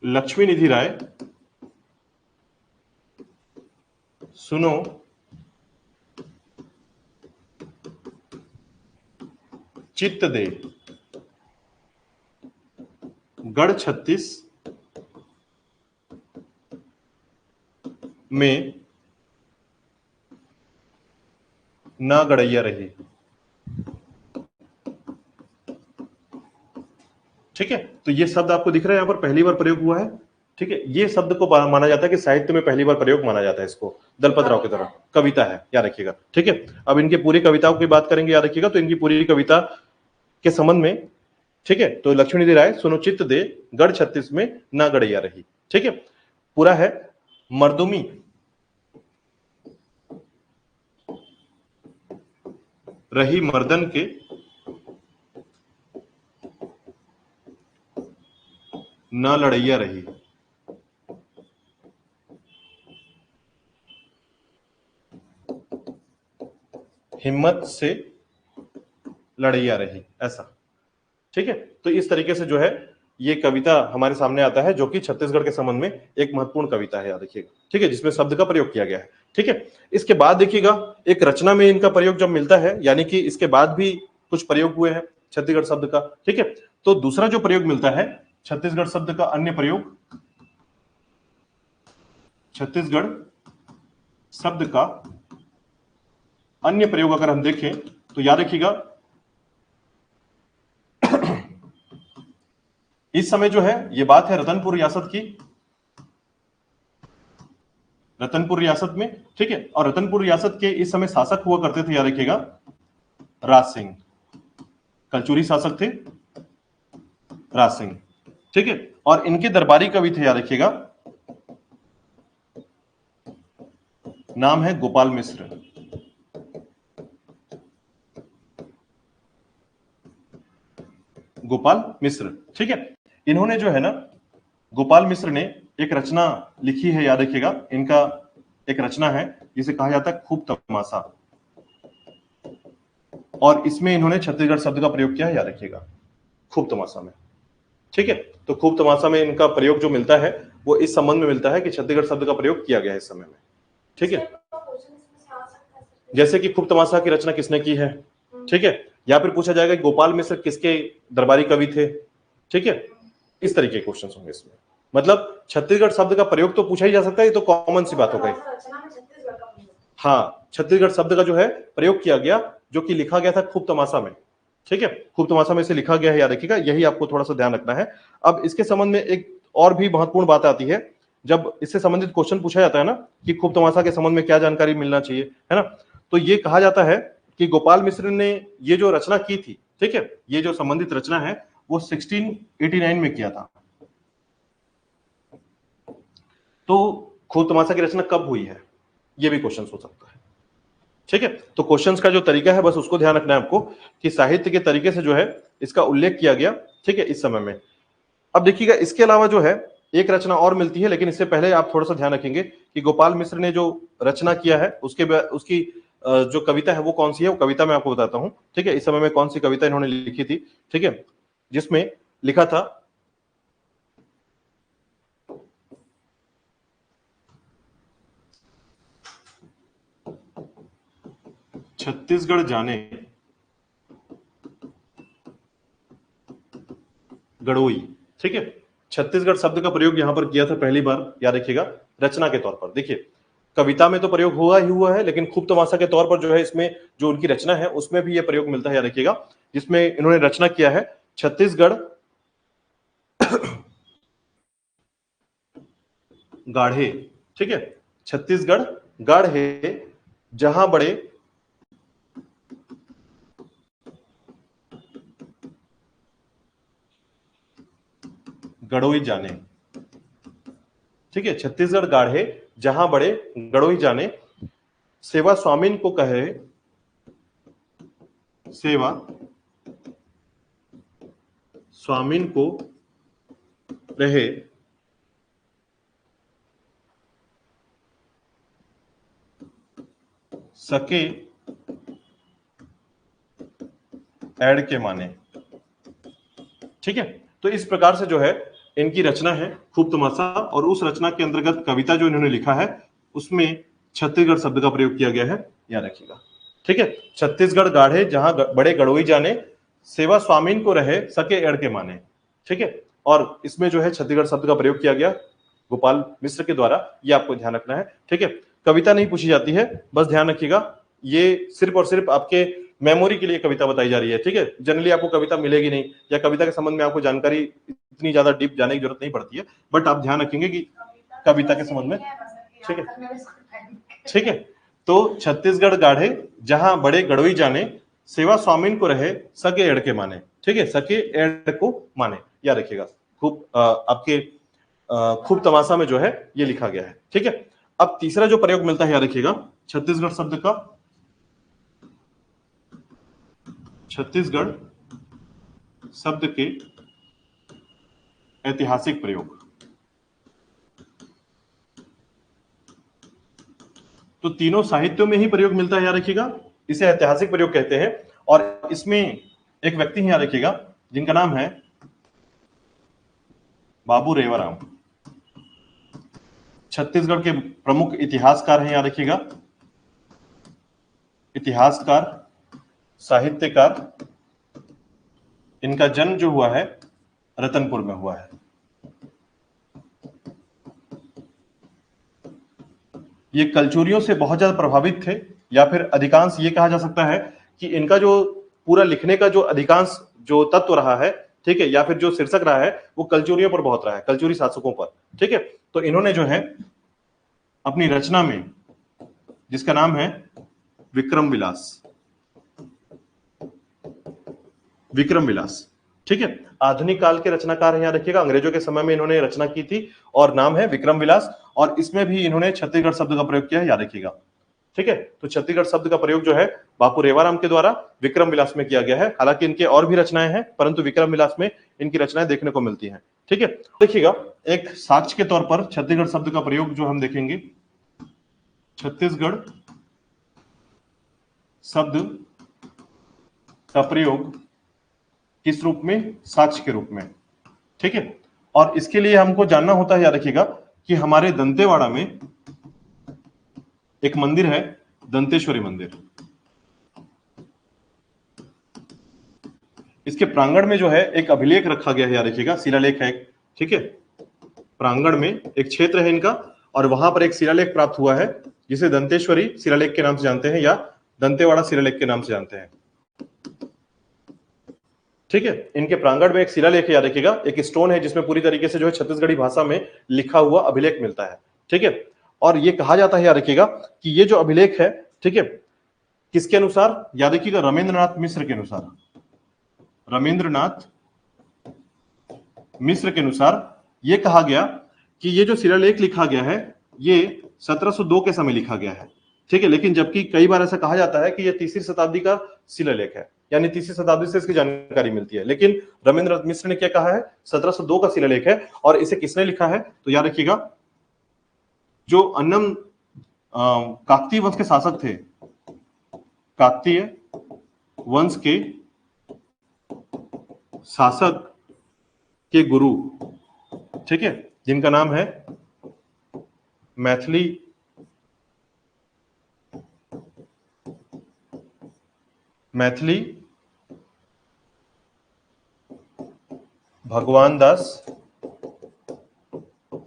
लक्ष्मी निधि राय सुनो चित्त दे गढ़ 36 में ना गड़ैया रही। ठीक है, तो ये शब्द आपको दिख रहा है यहां पर पहली बार प्रयोग हुआ है। ठीक है, ये शब्द को माना जाता है कि साहित्य में पहली बार प्रयोग माना जाता है इसको, दलपत राव की तरह। कविता है, याद रखिएगा। ठीक है, अब इनकी पूरी कविताओं की बात करेंगे, याद रखिएगा। तो इनकी पूरी कविता के संबंध में, ठीक है, तो लक्ष्मण राय सुनुचित दे गढ़ 36 में ना गड़ैया रही। ठीक है, पूरा है मर्दुमी रही मर्दन के ना लड़ैया रही। हिम्मत से लड़ैया रही, ऐसा। ठीक है, तो इस तरीके से जो है ये कविता हमारे सामने आता है, जो कि छत्तीसगढ़ के संबंध में एक महत्वपूर्ण कविता है, याद रखिएगा। ठीक है, जिसमें शब्द का प्रयोग किया गया है। ठीक है, इसके बाद देखिएगा एक रचना में इनका प्रयोग जब मिलता है, यानी कि इसके बाद भी कुछ प्रयोग हुए हैं छत्तीसगढ़ शब्द का। ठीक है, तो दूसरा जो प्रयोग मिलता है छत्तीसगढ़ शब्द का, अन्य प्रयोग, छत्तीसगढ़ शब्द का अन्य प्रयोग अगर हम देखें तो याद रखिएगा इस समय जो है ये बात है रतनपुर रियासत की, रतनपुर रियासत में। ठीक है, और रतनपुर रियासत के इस समय शासक हुआ करते थे, याद रखिएगा, राज सिंह। कलचुरी शासक थे राज सिंह। ठीक है, और इनके दरबारी कवि थे, याद रखिएगा, नाम है गोपाल मिश्र। गोपाल मिश्र। ठीक है, इन्होंने जो है ना, गोपाल मिश्र ने एक रचना लिखी है, याद रखिएगा। इनका एक रचना है जिसे कहा जाता है खूब तमाशा, और इसमें इन्होंने छत्तीसगढ़ शब्द का प्रयोग किया है, याद रखिएगा, खूब तमाशा में। ठीक है, तो खूब तमाशा में इनका प्रयोग जो मिलता है वो इस संबंध में मिलता है कि छत्तीसगढ़ शब्द का प्रयोग किया गया है इस समय में। ठीक है, जैसे कि खूब तमाशा की रचना किसने की है। ठीक है, या फिर पूछा जाएगा गोपाल मिश्र किसके दरबारी कवि थे। ठीक है, इस तरीके के क्वेश्चन होंगे इसमें। मतलब छत्तीसगढ़ शब्द का प्रयोग तो पूछा ही जा सकता है, ये तो कॉमन सी बात हो गई। हाँ, छत्तीसगढ़ शब्द का जो है प्रयोग किया गया, जो कि लिखा गया था खूब तमाशा में। ठीक है, खूब तमाशा में से लिखा गया है, याद रखिएगा, यही आपको थोड़ा सा ध्यान रखना है। अब इसके संबंध में एक और भी महत्वपूर्ण बात आती है, जब इससे संबंधित क्वेश्चन पूछा जाता है ना कि खूब तमाशा के संबंध में क्या जानकारी मिलना चाहिए, है ना, तो ये कहा जाता है कि गोपाल मिश्र ने ये जो रचना की थी, ठीक है, ये जो संबंधित रचना है वो 1689 में किया था। तो खूब तमाशा की रचना कब हुई है, ये भी क्वेश्चन हो सकता है। ठीक है, तो क्वेश्चंस का जो तरीका है बस उसको ध्यान रखना है आपको, कि साहित्य के तरीके से जो है इसका उल्लेख किया गया। ठीक है, इस समय में। अब देखिएगा इसके अलावा जो है एक रचना और मिलती है, लेकिन इससे पहले आप थोड़ा सा ध्यान रखेंगे कि गोपाल मिश्र ने जो रचना किया है उसकी जो कविता है वो कौन सी है, वो कविता मैं आपको बताता हूं। ठीक है, इस समय में कौन सी कविता इन्होंने लिखी थी। ठीक है, जिसमें लिखा था छत्तीसगढ़ जाने गड़ोई। ठीक है, छत्तीसगढ़ शब्द का प्रयोग यहां पर किया था पहली बार, याद रखिएगा, रचना के तौर पर। देखिए कविता में तो प्रयोग हुआ ही हुआ है, लेकिन खूब तमाशा के तौर पर जो है इसमें जो उनकी रचना है उसमें भी यह प्रयोग मिलता है, याद रखिएगा, जिसमें इन्होंने रचना किया है छत्तीसगढ़ गाढ़े। ठीक है, छत्तीसगढ़ गाढ़े जहां बड़े गड़ोई जाने। ठीक है, छत्तीसगढ़ गाढ़े जहां बड़े गड़ोई जाने, सेवा स्वामीन को कहे, सेवा स्वामीन को रहे, सके ऐड के माने। ठीक है, तो इस प्रकार से जो है इनकी रचना है खूब तमाशा, और उस रचना के अंतर्गत कविता जो इन्होंने लिखा है उसमें छत्तीसगढ़ शब्द का प्रयोग किया गया है, याद रखिएगा। ठीक है, छत्तीसगढ़ गाढ़े जहां बड़े गड़ोई जाने, सेवा स्वामीन को रहे, सके एड़ के माने। ठीक है, और इसमें जो है छत्तीसगढ़ शब्द का प्रयोग किया गया गोपाल मिश्र के द्वारा, ये आपको ध्यान रखना है। ठीक है, कविता नहीं पूछी जाती है, बस ध्यान रखिएगा, ये सिर्फ और सिर्फ आपके मेमोरी के लिए कविता बताई जा रही है, ठीक है। जनरली आपको कविता मिलेगी नहीं, या कविता के संबंध में आपको जानकारी इतनी ज्यादा डीप जाने की जरूरत नहीं पड़ती है, बट आप ध्यान रखेंगे कि कविता के संबंध में, ठीक है, ठीक है। तो छत्तीसगढ़ गाढ़े जहां बड़े गढ़ोई जाने, सेवा स्वामीन को रहे सके एड़ के माने, ठीक है, सके एड़ को माने, याद रखिएगा। खूब आपके खूब तमाशा में जो है ये लिखा गया है, ठीक है। अब तीसरा जो प्रयोग मिलता है, याद रखिएगा, छत्तीसगढ़ शब्द का, छत्तीसगढ़ शब्द के ऐतिहासिक प्रयोग। तो तीनों साहित्यों में ही प्रयोग मिलता है, याद रखिएगा, इसे ऐतिहासिक प्रयोग कहते हैं। और इसमें एक व्यक्ति है, याद रखिएगा, जिनका नाम है बाबू रेवाराम। छत्तीसगढ़ के प्रमुख इतिहासकार हैं, याद रखिएगा, इतिहासकार, साहित्यकार। इनका जन्म जो हुआ है रतनपुर में हुआ है। ये कलचुरियों से बहुत ज्यादा प्रभावित थे, या फिर अधिकांश ये कहा जा सकता है कि इनका जो पूरा लिखने का जो अधिकांश जो तत्व रहा है, ठीक है, या फिर जो शीर्षक रहा है, वो कलचुरियों पर बहुत रहा है, कलचुरी शासकों पर, ठीक है। तो इन्होंने जो है अपनी रचना में, जिसका नाम है विक्रम विलास, विक्रम विलास, ठीक है, आधुनिक काल के रचनाकार हैं, याद रखिएगा, अंग्रेजों के समय में इन्होंने रचना की थी और नाम है विक्रम विलास। और इसमें भी इन्होंने छत्तीसगढ़ शब्द का प्रयोग किया है, याद रखिएगा, ठीक है। तो छत्तीसगढ़ शब्द का प्रयोग जो है बापू रेवाराम के द्वारा विक्रम विलास में किया गया है। हालांकि इनके और भी रचनाएं हैं, परंतु विक्रम विलास में इनकी रचनाएं देखने को मिलती हैं, ठीक है। देखिएगा, एक साक्ष्य के तौर पर छत्तीसगढ़ शब्द का प्रयोग जो हम देखेंगे, छत्तीसगढ़ शब्द का प्रयोग किस रूप में? साक्ष्य के रूप में, ठीक है। और इसके लिए हमको जानना होता है, याद रखिएगा, कि हमारे दंतेवाड़ा में एक मंदिर है, दंतेश्वरी मंदिर। इसके प्रांगण में जो है एक अभिलेख रखा गया है, याद रखिएगा, शिलालेख है, ठीक है। प्रांगण में एक क्षेत्र है इनका, और वहां पर एक शिलालेख प्राप्त हुआ है, जिसे दंतेश्वरी शिलालेख के नाम से जानते हैं, या दंतेवाड़ा शिलालेख के नाम से जानते हैं, ठीक है। इनके प्रांगण में एक शिलालेख, याद रखिएगा, एक स्टोन है जिसमें पूरी तरीके से जो है छत्तीसगढ़ी भाषा में लिखा हुआ अभिलेख मिलता है, ठीक है। और ये कहा जाता है, याद रखिएगा, कि ये जो अभिलेख है, ठीक है, किसके अनुसार? याद रखिएगा, रमेंद्रनाथ मिश्र के अनुसार, रमेंद्रनाथ मिश्र के अनुसार ये कहा गया कि ये जो शिलालेख लिखा गया है, ये 1702 के समय लिखा गया है, ठीक है। लेकिन जबकि कई बार ऐसा कहा जाता है कि ये तीसरी शताब्दी का शिलालेख है, यानी तीसरी शताब्दी से इसकी जानकारी मिलती है। लेकिन रमेंद्रनाथ मिश्र ने क्या कहा है? 1702 का शिलालेख है। और इसे किसने लिखा है? तो याद रखिएगा, जो अन्नम काकतीय वंश के शासक थे, काकतीय वंश के शासक के गुरु, ठीक है, जिनका नाम है मैथिली भगवान दास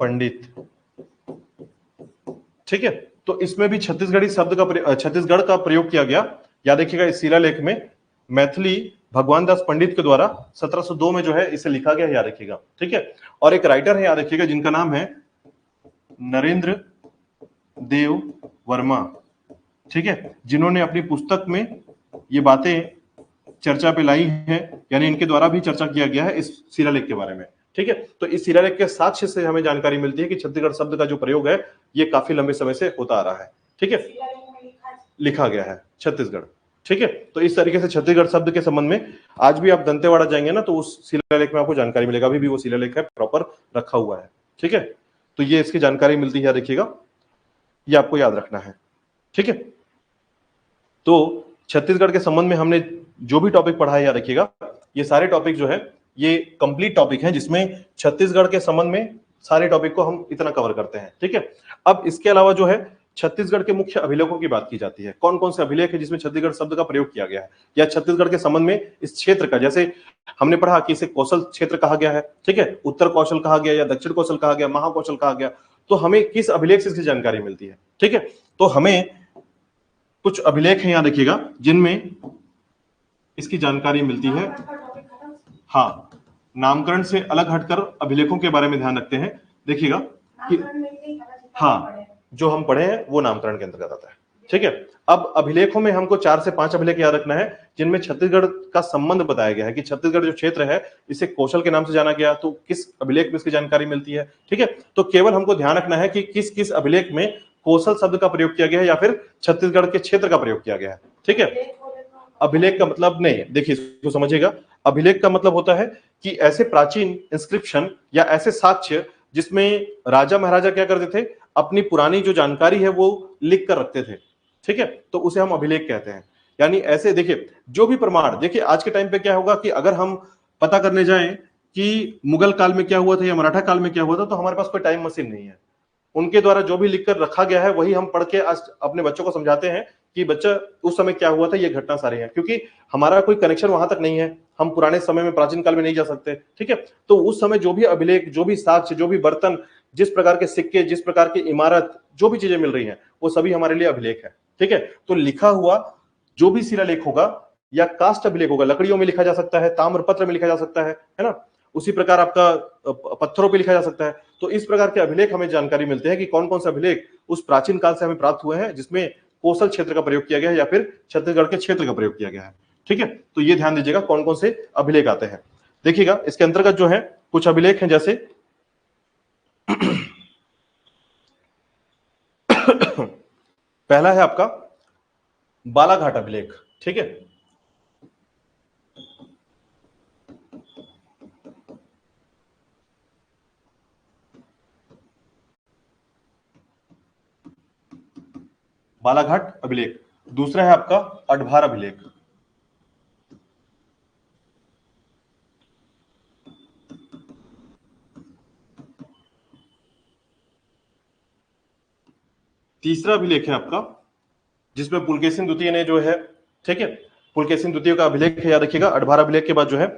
पंडित, ठीक है। तो इसमें भी छत्तीसगढ़ी शब्द का, छत्तीसगढ़ का प्रयोग किया गया। याद रखिएगा, इस शिलालेख में मैथिली भगवान दास पंडित के द्वारा 1702 में जो है इसे लिखा गया है, याद रखिएगा, ठीक है। और एक राइटर है, याद रखिएगा, जिनका नाम है नरेंद्र देव वर्मा, ठीक है, जिन्होंने अपनी पुस्तक में ये बातें चर्चा पे लाई है, यानी इनके द्वारा भी चर्चा किया गया है इस शिलालेख के बारे में, ठीक है। तो इस शिलालेख के साक्ष्य से हमें जानकारी मिलती है कि छत्तीसगढ़ शब्द का जो प्रयोग है ये काफी लंबे समय से होता आ रहा है, ठीक है, लिखा गया है छत्तीसगढ़, ठीक है। तो इस तरीके से छत्तीसगढ़ शब्द के संबंध में आज भी आप दंतेवाड़ा जाएंगे ना, तो उस शिलालेख में आपको जानकारी मिलेगा, अभी भी वो शिलालेख है, प्रॉपर रखा हुआ है, ठीक है। तो ये इसकी जानकारी मिलती है, देखिएगा, ये आपको याद रखना है, ठीक है। तो छत्तीसगढ़ के संबंध में हमने जो भी टॉपिक पढ़ा है, याद रखिएगा, ये सारे टॉपिक जो है ये कंप्लीट टॉपिक हैं, जिसमें छत्तीसगढ़ के संबंध में सारे टॉपिक को हम इतना कवर करते हैं, ठीक है। अब इसके अलावा जो है छत्तीसगढ़ के मुख्य अभिलेखों की बात की जाती है। कौन कौन से अभिलेख है जिसमें छत्तीसगढ़ शब्द का प्रयोग किया गया है, या छत्तीसगढ़ के संबंध में इस क्षेत्र का, जैसे हमने पढ़ा कि इसे कौशल क्षेत्र कहा गया है, ठीक है, उत्तर कौशल कहा गया, या दक्षिण कौशल कहा गया, महाकौशल कहा गया। तो हमें किस अभिलेख से इसकी जानकारी मिलती है, ठीक है। तो हमें कुछ अभिलेख हैं, याद रखिएगा, जिनमें इसकी जानकारी मिलती है। हाँ, नामकरण से अलग हटकर अभिलेखों के बारे में ध्यान रखते हैं। देखिएगा कि हाँ, जो हम पढ़े हैं वो नामकरण के अंतर्गत आता है। ठीक है, अब अभिलेखों में हमको 4 से 5 अभिलेख याद रखना है जिनमें छत्तीसगढ़ का संबंध बताया गया है कि छत्तीसगढ़ जो क्षेत्र है इसे कौशल के नाम से जाना गया, तो किस अभिलेख में इसकी जानकारी मिलती है। ठीक है, तो केवल हमको ध्यान रखना है कि किस किस अभिलेख में कौशल शब्द का प्रयोग किया गया है या फिर छत्तीसगढ़ के क्षेत्र का प्रयोग किया गया है। ठीक है, अभिलेख का मतलब नहीं, देखिए इसको समझिएगा, अभिलेख का मतलब होता है कि ऐसे प्राचीन इंस्क्रिप्शन या ऐसे साक्ष्य जिसमें राजा महाराजा क्या करते थे, अपनी पुरानी जो जानकारी है वो लिख कर रखते थे। ठीक है, तो उसे हम अभिलेख कहते हैं। यानी ऐसे देखिए जो भी प्रमाण, देखिए आज के टाइम पे क्या होगा कि अगर हम पता करने जाएं कि मुगल काल में क्या हुआ था या मराठा काल में क्या हुआ था, तो हमारे पास कोई टाइम मशीन नहीं है। उनके द्वारा जो भी लिखकर रखा गया है वही हम पढ़ के आज अपने बच्चों को समझाते हैं कि बच्चा उस समय क्या हुआ था, ये घटना सारी है, क्योंकि हमारा कोई कनेक्शन वहां तक नहीं है, हम पुराने समय में प्राचीन काल में नहीं जा सकते। ठीक है, तो उस समय जो भी अभिलेख, जो भी साक्ष्य, जो भी बर्तन, जिस प्रकार के सिक्के, जिस प्रकार की इमारत, जो भी चीजें मिल रही हैं वो सभी हमारे लिए अभिलेख है। ठीक है, तो लिखा हुआ जो भी शिलालेख होगा या कास्ट अभिलेख होगा, लकड़ियों में लिखा जा सकता है, ताम्रपत्र में लिखा जा सकता है ना, उसी प्रकार आपका पत्थरों पे लिखा जा सकता है। तो इस प्रकार के अभिलेख हमें जानकारी मिलते हैं कि कौन कौन से अभिलेख उस प्राचीन काल से हमें प्राप्त हुए हैं जिसमें कोसल क्षेत्र का प्रयोग किया गया है या फिर छत्तीसगढ़ के क्षेत्र का प्रयोग किया गया है। ठीक है, तो ये ध्यान दीजिएगा कौन कौन से अभिलेख आते हैं। देखिएगा इसके अंतर्गत जो है कुछ अभिलेख हैं, जैसे पहला है आपका बालाघाट अभिलेख। ठीक है, बालाघाट अभिलेख। दूसरा है आपका अडभार अभिलेख। तीसरा अभिलेख है आपका जिसमें पुलकेशिन द्वितीय ने जो है, ठीक है, पुलकेशिन द्वितीय का अभिलेख है, याद रखिएगा। अडभार अभिलेख के बाद जो है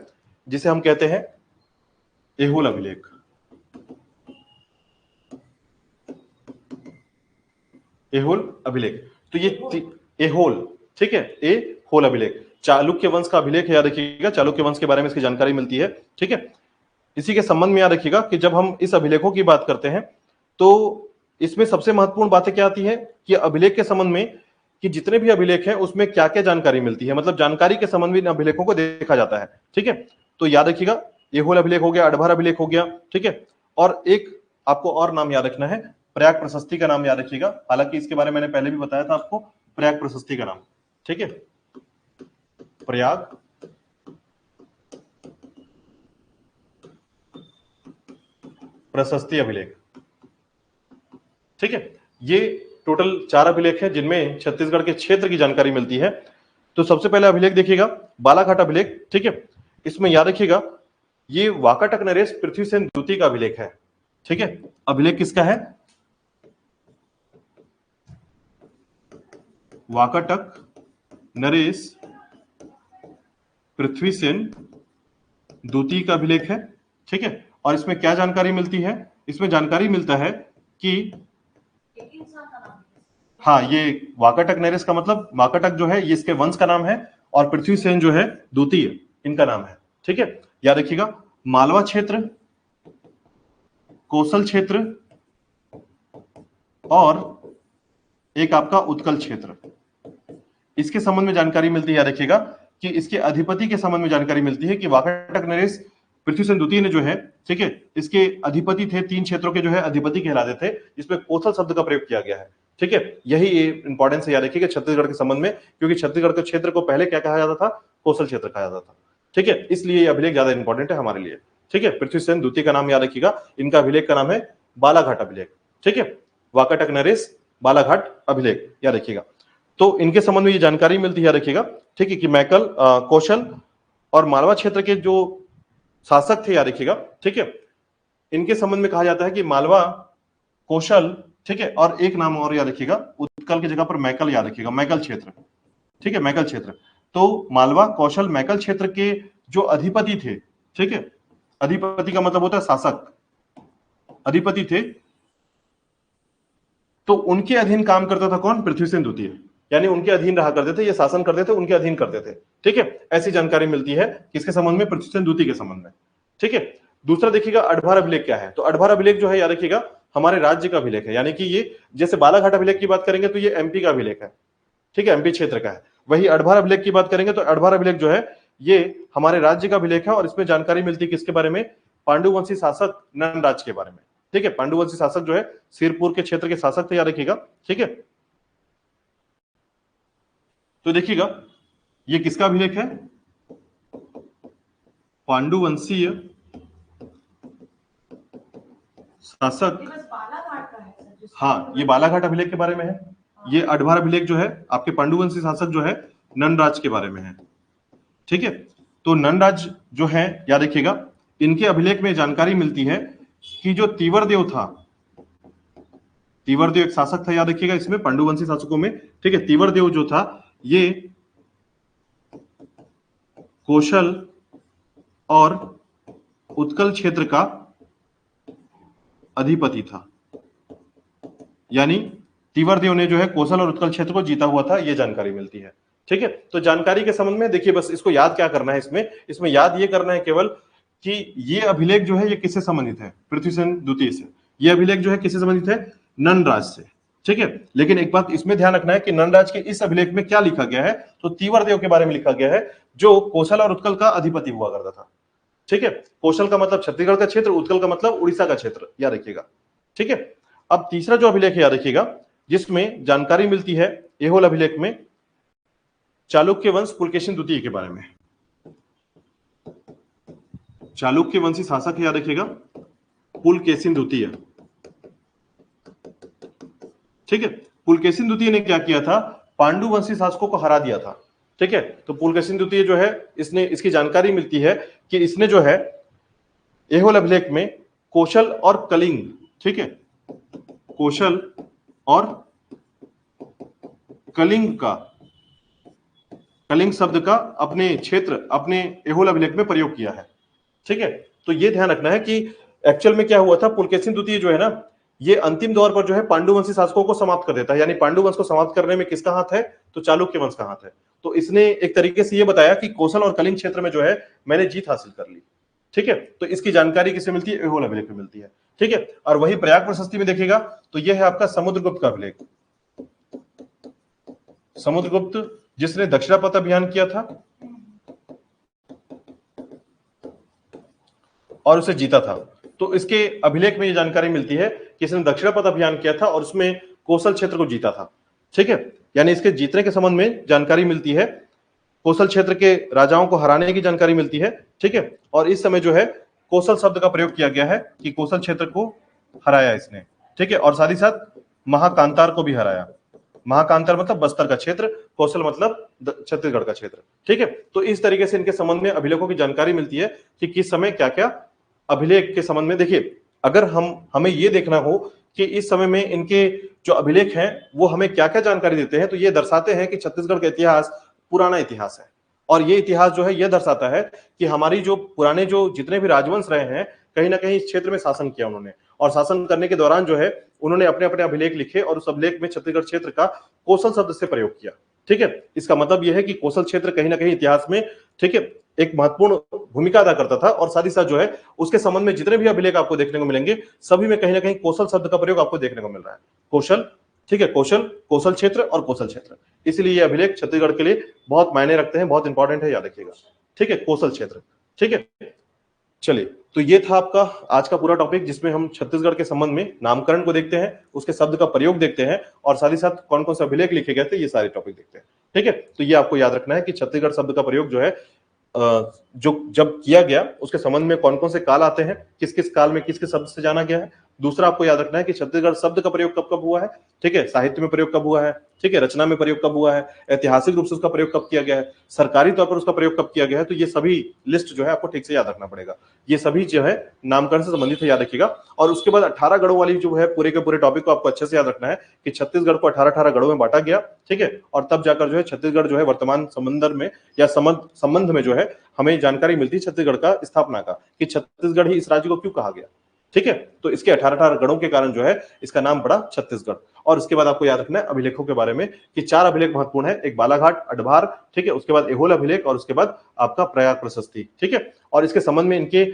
जिसे हम कहते हैं एहोल अभिलेख। एहोल अभिलेख, तो ये एहोल, ठीक है, एहोल अभिलेख चालुक्य वंश का अभिलेख है, याद रखिएगा। चालुक्य वंश के बारे में इसकी जानकारी मिलती है। ठीक है, इसी के संबंध में याद रखिएगा कि जब हम इस अभिलेखों की बात करते हैं तो इसमें सबसे महत्वपूर्ण बातें क्या आती है कि अभिलेख के संबंध में कि जितने भी अभिलेख हैं उसमें क्या क्या जानकारी मिलती है, मतलब जानकारी के संबंध में इन अभिलेखों को देखा जाता है। ठीक है, तो याद रखिएगा एहोल अभिलेख हो गया, अडभार अभिलेख हो गया। ठीक है, और एक आपको और नाम याद रखना है, प्रयाग प्रशस्ति का नाम याद रखिएगा। हालांकि इसके बारे में मैंने पहले भी बताया था आपको, प्रयाग प्रशस्ति का नाम। ठीक है, प्रयाग प्रशस्ति अभिलेख। ठीक है, ये टोटल 4 अभिलेख हैं जिनमें छत्तीसगढ़ के क्षेत्र की जानकारी मिलती है। तो सबसे पहले अभिलेख देखिएगा बालाघाट अभिलेख। ठीक है, इसमें याद रखिएगा ये वाकाटक नरेश पृथ्वीसेन द्वितीय का अभिलेख है। ठीक है, अभिलेख किसका है? वाकाटक नरेश पृथ्वीसेन द्वितीय का अभिलेख है। ठीक है, और इसमें क्या जानकारी मिलती है? इसमें जानकारी मिलता है कि हाँ, ये वाकाटक नरेश का मतलब वाकाटक जो है ये इसके वंश का नाम है और पृथ्वीसेन जो है द्वितीय इनका नाम है। ठीक है, याद रखिएगा मालवा क्षेत्र, कोसल क्षेत्र और एक आपका उत्कल क्षेत्र, इसके संबंध में जानकारी मिलती है। याद रखिएगा कि इसके अधिपति के संबंध में जानकारी मिलती है कि वाकाटक नरेश पृथ्वीसेन द्वितीय ने जो है, ठीक है, इसके अधिपति थे, 3 क्षेत्रों के जो है अधिपति कहलाते थे, इसमें कोसल शब्द का प्रयोग किया गया है। ठीक है, यही इंपॉर्टेंस है, याद रखिएगा छत्तीसगढ़ के संबंध में, क्योंकि छत्तीसगढ़ के क्षेत्र को पहले क्या कहा जाता था? कोसल क्षेत्र कहा जाता था। ठीक है, इसलिए ये अभिलेख ज्यादा इंपॉर्टेंट है हमारे लिए। ठीक है, पृथ्वीसेन द्वितीय का नाम याद रखिएगा, इनका अभिलेख का नाम है बालाघाट अभिलेख। ठीक है, वाकाटक नरेश बालाघाट अभिलेख याद रखिएगा। तो इनके संबंध में ये जानकारी मिलती है, याद रखिएगा। ठीक है, कि मैकल, कौशल और मालवा क्षेत्र के जो शासक थे, याद रखिएगा। ठीक है, इनके संबंध में कहा जाता है कि मालवा, कौशल, ठीक है, और एक नाम और याद रखिएगा, उत्कल की जगह पर मैकल याद रखिएगा, मैकल क्षेत्र। ठीक है, मैकल क्षेत्र। तो मालवा, कौशल, मैकल क्षेत्र के जो अधिपति थे, ठीक है, अधिपति का मतलब होता है शासक, अधिपति थे, तो उनके अधीन काम करता था कौन? पृथ्वीसेन द्वितीय। यानी उनके अधीन रहा करते थे, ये शासन करते थे, उनके अधीन करते थे। ठीक है, ऐसी जानकारी मिलती है किसके संबंध में, पृथ्वीसेन द्वितीय के संबंध में। ठीक है, दूसरा देखिएगा अडभार अभिलेख क्या है। तो अडभार अभिलेख जो है याद रखिएगा हमारे राज्य का अभिलेख है, यानी कि ये जैसे बालाघाट अभिलेख की बात करेंगे तो ये एमपी का अभिलेख है। ठीक है, एमपी क्षेत्र का है। वही अडभार अभिलेख की बात करेंगे तो अडभार अभिलेख जो है ये हमारे राज्य का अभिलेख है, और इसमें जानकारी मिलती है किसके बारे में, पांडुवंशी शासक नंदराज के बारे में। ठीक है, पांडुवंशी शासक जो है सिरपुर के क्षेत्र के शासक थे, याद रखिएगा। ठीक है, तो देखिएगा ये किसका अभिलेख है, पांडुवंशीय शासक। हाँ, ये बालाघाट अभिलेख के बारे में है। ये अडभार अभिलेख जो है आपके पांडुवंशी शासक जो है नंदराज के बारे में है। ठीक है, तो नंदराज जो है याद रखिएगा, इनके अभिलेख में जानकारी मिलती है कि जो तीवरदेव था, तीवरदेव एक शासक था, याद रखिएगा इसमें पांडुवंशी शासकों में। ठीक है, तीवरदेव जो था ये कौशल और उत्कल क्षेत्र का अधिपति था, यानी तीवरदेव ने जो है कौशल और उत्कल क्षेत्र को जीता हुआ था, यह जानकारी मिलती है। ठीक है, तो जानकारी के संबंध में देखिए, बस इसको याद क्या करना है, इसमें याद ये करना है केवल कि ये अभिलेख जो है ये किससे संबंधित है, पृथ्वीसेन द्वितीय से। ये अभिलेख जो है किससे संबंधित है, नंदराज से। ठीक है, लेकिन एक बात इसमें ध्यान रखना है कि नंदराज के इस अभिलेख में क्या लिखा गया है, तो तीवरदेव के बारे में लिखा गया है, जो कौशल और उत्कल का अधिपति हुआ करता था। ठीक है, कौशल का मतलब छत्तीसगढ़ का क्षेत्र, उत्कल का मतलब उड़ीसा का क्षेत्र, याद रखिएगा। ठीक है, अब तीसरा जो अभिलेख है याद रखिएगा, जिसमें जानकारी मिलती है एहोल अभिलेख में चालुक्य वंश पुलकेशिन द्वितीय के बारे में। चालुक्य वंशी शासक है, याद रखिएगा पुलकेशिन द्वितीय। ठीक है, पुलकेशिन द्वितीय ने क्या किया था, पांडुवंशी शासकों को हरा दिया था। ठीक है, तो पुलकेशिन द्वितीय जो है इसकी जानकारी मिलती है कि इसने जो है एहोल अभिलेख में कौशल और कलिंग, ठीक है, कौशल और कलिंग शब्द का अपने क्षेत्र, अपने एहोल अभिलेख में प्रयोग किया है। ठीक है, तो ये ध्यान रखना है कि एक्चुअल में क्या हुआ था, पुलकेशिन द्वितीय जो है ना, ये अंतिम दौर पर जो है पांडुवंशी शासकों को समाप्त कर देता है, यानी पांडुवंश को समाप्त करने में किसका हाथ है, तो चालुक्य वंश का हाथ है। तो इसने एक तरीके से ये बताया कि कौशल और कलिंग क्षेत्र में जो है मैंने जीत हासिल कर ली। ठीक है, तो इसकी जानकारी किससे मिलती है, एहोल अभिलेख में मिलती है। ठीक है, और वही प्रयाग प्रशस्ति में देखिएगा तो यह है आपका समुद्रगुप्त का अभिलेख। समुद्रगुप्त जिसने दक्षिणापथ अभियान किया था और उसे जीता था, तो इसके अभिलेख में यह जानकारी मिलती है कि इसने दक्षिणापथ अभियान किया था और उसमें कौशल क्षेत्र को जीता था। ठीक है, यानी इसके जीतने के संबंध में जानकारी मिलती है, कौशल क्षेत्र के राजाओं को हराने की जानकारी मिलती है। ठीक है, और इस समय जो है कौशल शब्द का प्रयोग किया गया है कि कौशल क्षेत्र को हराया इसने। ठीक है, और साथ ही साथ महाकांतार को भी हराया। महाकांतार मतलब बस्तर का क्षेत्र, कौशल मतलब छत्तीसगढ़ का क्षेत्र। ठीक है, तो इस तरीके से इनके संबंध में अभिलेखों की जानकारी मिलती है कि किस समय क्या क्या अभिलेख के संबंध में। देखिए, अगर हमें यह देखना हो कि इस समय में इनके जो अभिलेख हैं वो हमें क्या क्या जानकारी देते हैं, तो ये दर्शाते हैं कि छत्तीसगढ़ का इतिहास पुराना इतिहास है, और ये इतिहास जो है यह दर्शाता है कि हमारी जो पुराने जो जितने भी राजवंश रहे हैं, कहीं ना कहीं इस क्षेत्र में शासन किया उन्होंने, और शासन करने के दौरान जो है उन्होंने अपने अपने अभिलेख लिखे और उस अभिलेख में छत्तीसगढ़ क्षेत्र का कौशल शब्द से प्रयोग किया। ठीक है, इसका मतलब यह है कि कौशल क्षेत्र कहीं ना कहीं इतिहास में, ठीक है, एक महत्वपूर्ण भूमिका अदा करता था, और साथ ही साथ जो है उसके संबंध में जितने भी अभिलेख आपको देखने को मिलेंगे सभी में कहीं ना कहीं कौशल शब्द का प्रयोग आपको देखने को मिल रहा है। कौशल, ठीक है, कौशल क्षेत्र और कौशल क्षेत्र, इसलिए ये अभिलेख छत्तीसगढ़ के लिए बहुत मायने रखते हैं, बहुत इंपॉर्टेंट है, याद रखिएगा। ठीक है, कौशल क्षेत्र। ठीक है, चलिए, तो ये था आपका आज का पूरा टॉपिक, जिसमें हम छत्तीसगढ़ के संबंध में नामकरण को देखते हैं, उसके शब्द का प्रयोग देखते हैं, और साथ ही साथ कौन कौन से अभिलेख लिखे गए थे, ये सारे टॉपिक देखते हैं। ठीक है, तो ये आपको याद रखना है कि छत्तीसगढ़ शब्द का प्रयोग जो है जो जब किया गया उसके संबंध में कौन कौन से काल आते हैं, किस किस काल में किस किस शब्द से जाना गया है। दूसरा आपको याद रखना है कि छत्तीसगढ़ शब्द का प्रयोग कब कब हुआ है, ठीक है, साहित्य में प्रयोग कब हुआ है, ठीक है, रचना में प्रयोग कब हुआ है, ऐतिहासिक रूप से उसका प्रयोग कब किया गया है, सरकारी तौर पर उसका प्रयोग कब किया गया है। तो ये सभी लिस्ट जो है आपको ठीक से याद रखना पड़ेगा, ये सभी जो है नामकरण से संबंधित है, याद रखिएगा। और उसके बाद 18 गढ़ों वाली जो है पूरे के पूरे टॉपिक को आपको अच्छे से याद रखना है कि छत्तीसगढ़ को 18 गढ़ों में बांटा गया। ठीक है, और तब जाकर जो है छत्तीसगढ़ जो है वर्तमान समंदर में या संबंध में जो है हमें जानकारी मिलती है छत्तीसगढ़ का स्थापना का, कि छत्तीसगढ़ ही इस राज्य को क्यों कहा गया। ठीक है, तो इसके 18 गढ़ों के कारण जो है इसका नाम पड़ा छत्तीसगढ़। और उसके बाद आपको याद रखना है अभिलेखों के बारे में कि 4 अभिलेख महत्वपूर्ण है, एक बालाघाट, अडभार, ठीक है, उसके बाद एहोल अभिलेख और उसके बाद आपका प्रयाग प्रशस्ति, ठीक है। और इसके संबंध में इनके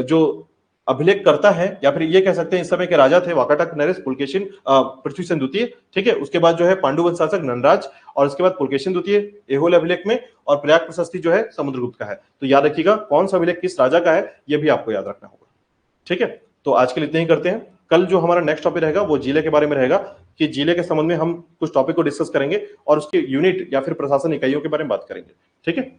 जो अभिलेख करता है या फिर ये कह सकते हैं इस समय के राजा थे वाकाटक नरेश, पुलकेशिन, पृथ्वीसेन द्वितीय, ठीक है, उसके बाद जो है पांडुवंश शासक नंदराज और उसके बाद पुलकेशिन द्वितीय एहोल अभिलेख में, और प्रयाग प्रशस्ति जो है समुद्रगुप्त का है। तो याद रखिएगा कौन सा अभिलेख किस राजा का है, ये भी आपको याद रखना होगा, ठीक है। तो आज के लिए इतना ही करते हैं। कल जो हमारा नेक्स्ट टॉपिक रहेगा वो जिले के बारे में रहेगा कि जिले के संबंध में हम कुछ टॉपिक को डिस्कस करेंगे और उसके यूनिट या फिर प्रशासन इकाइयों के बारे में बात करेंगे, ठीक है।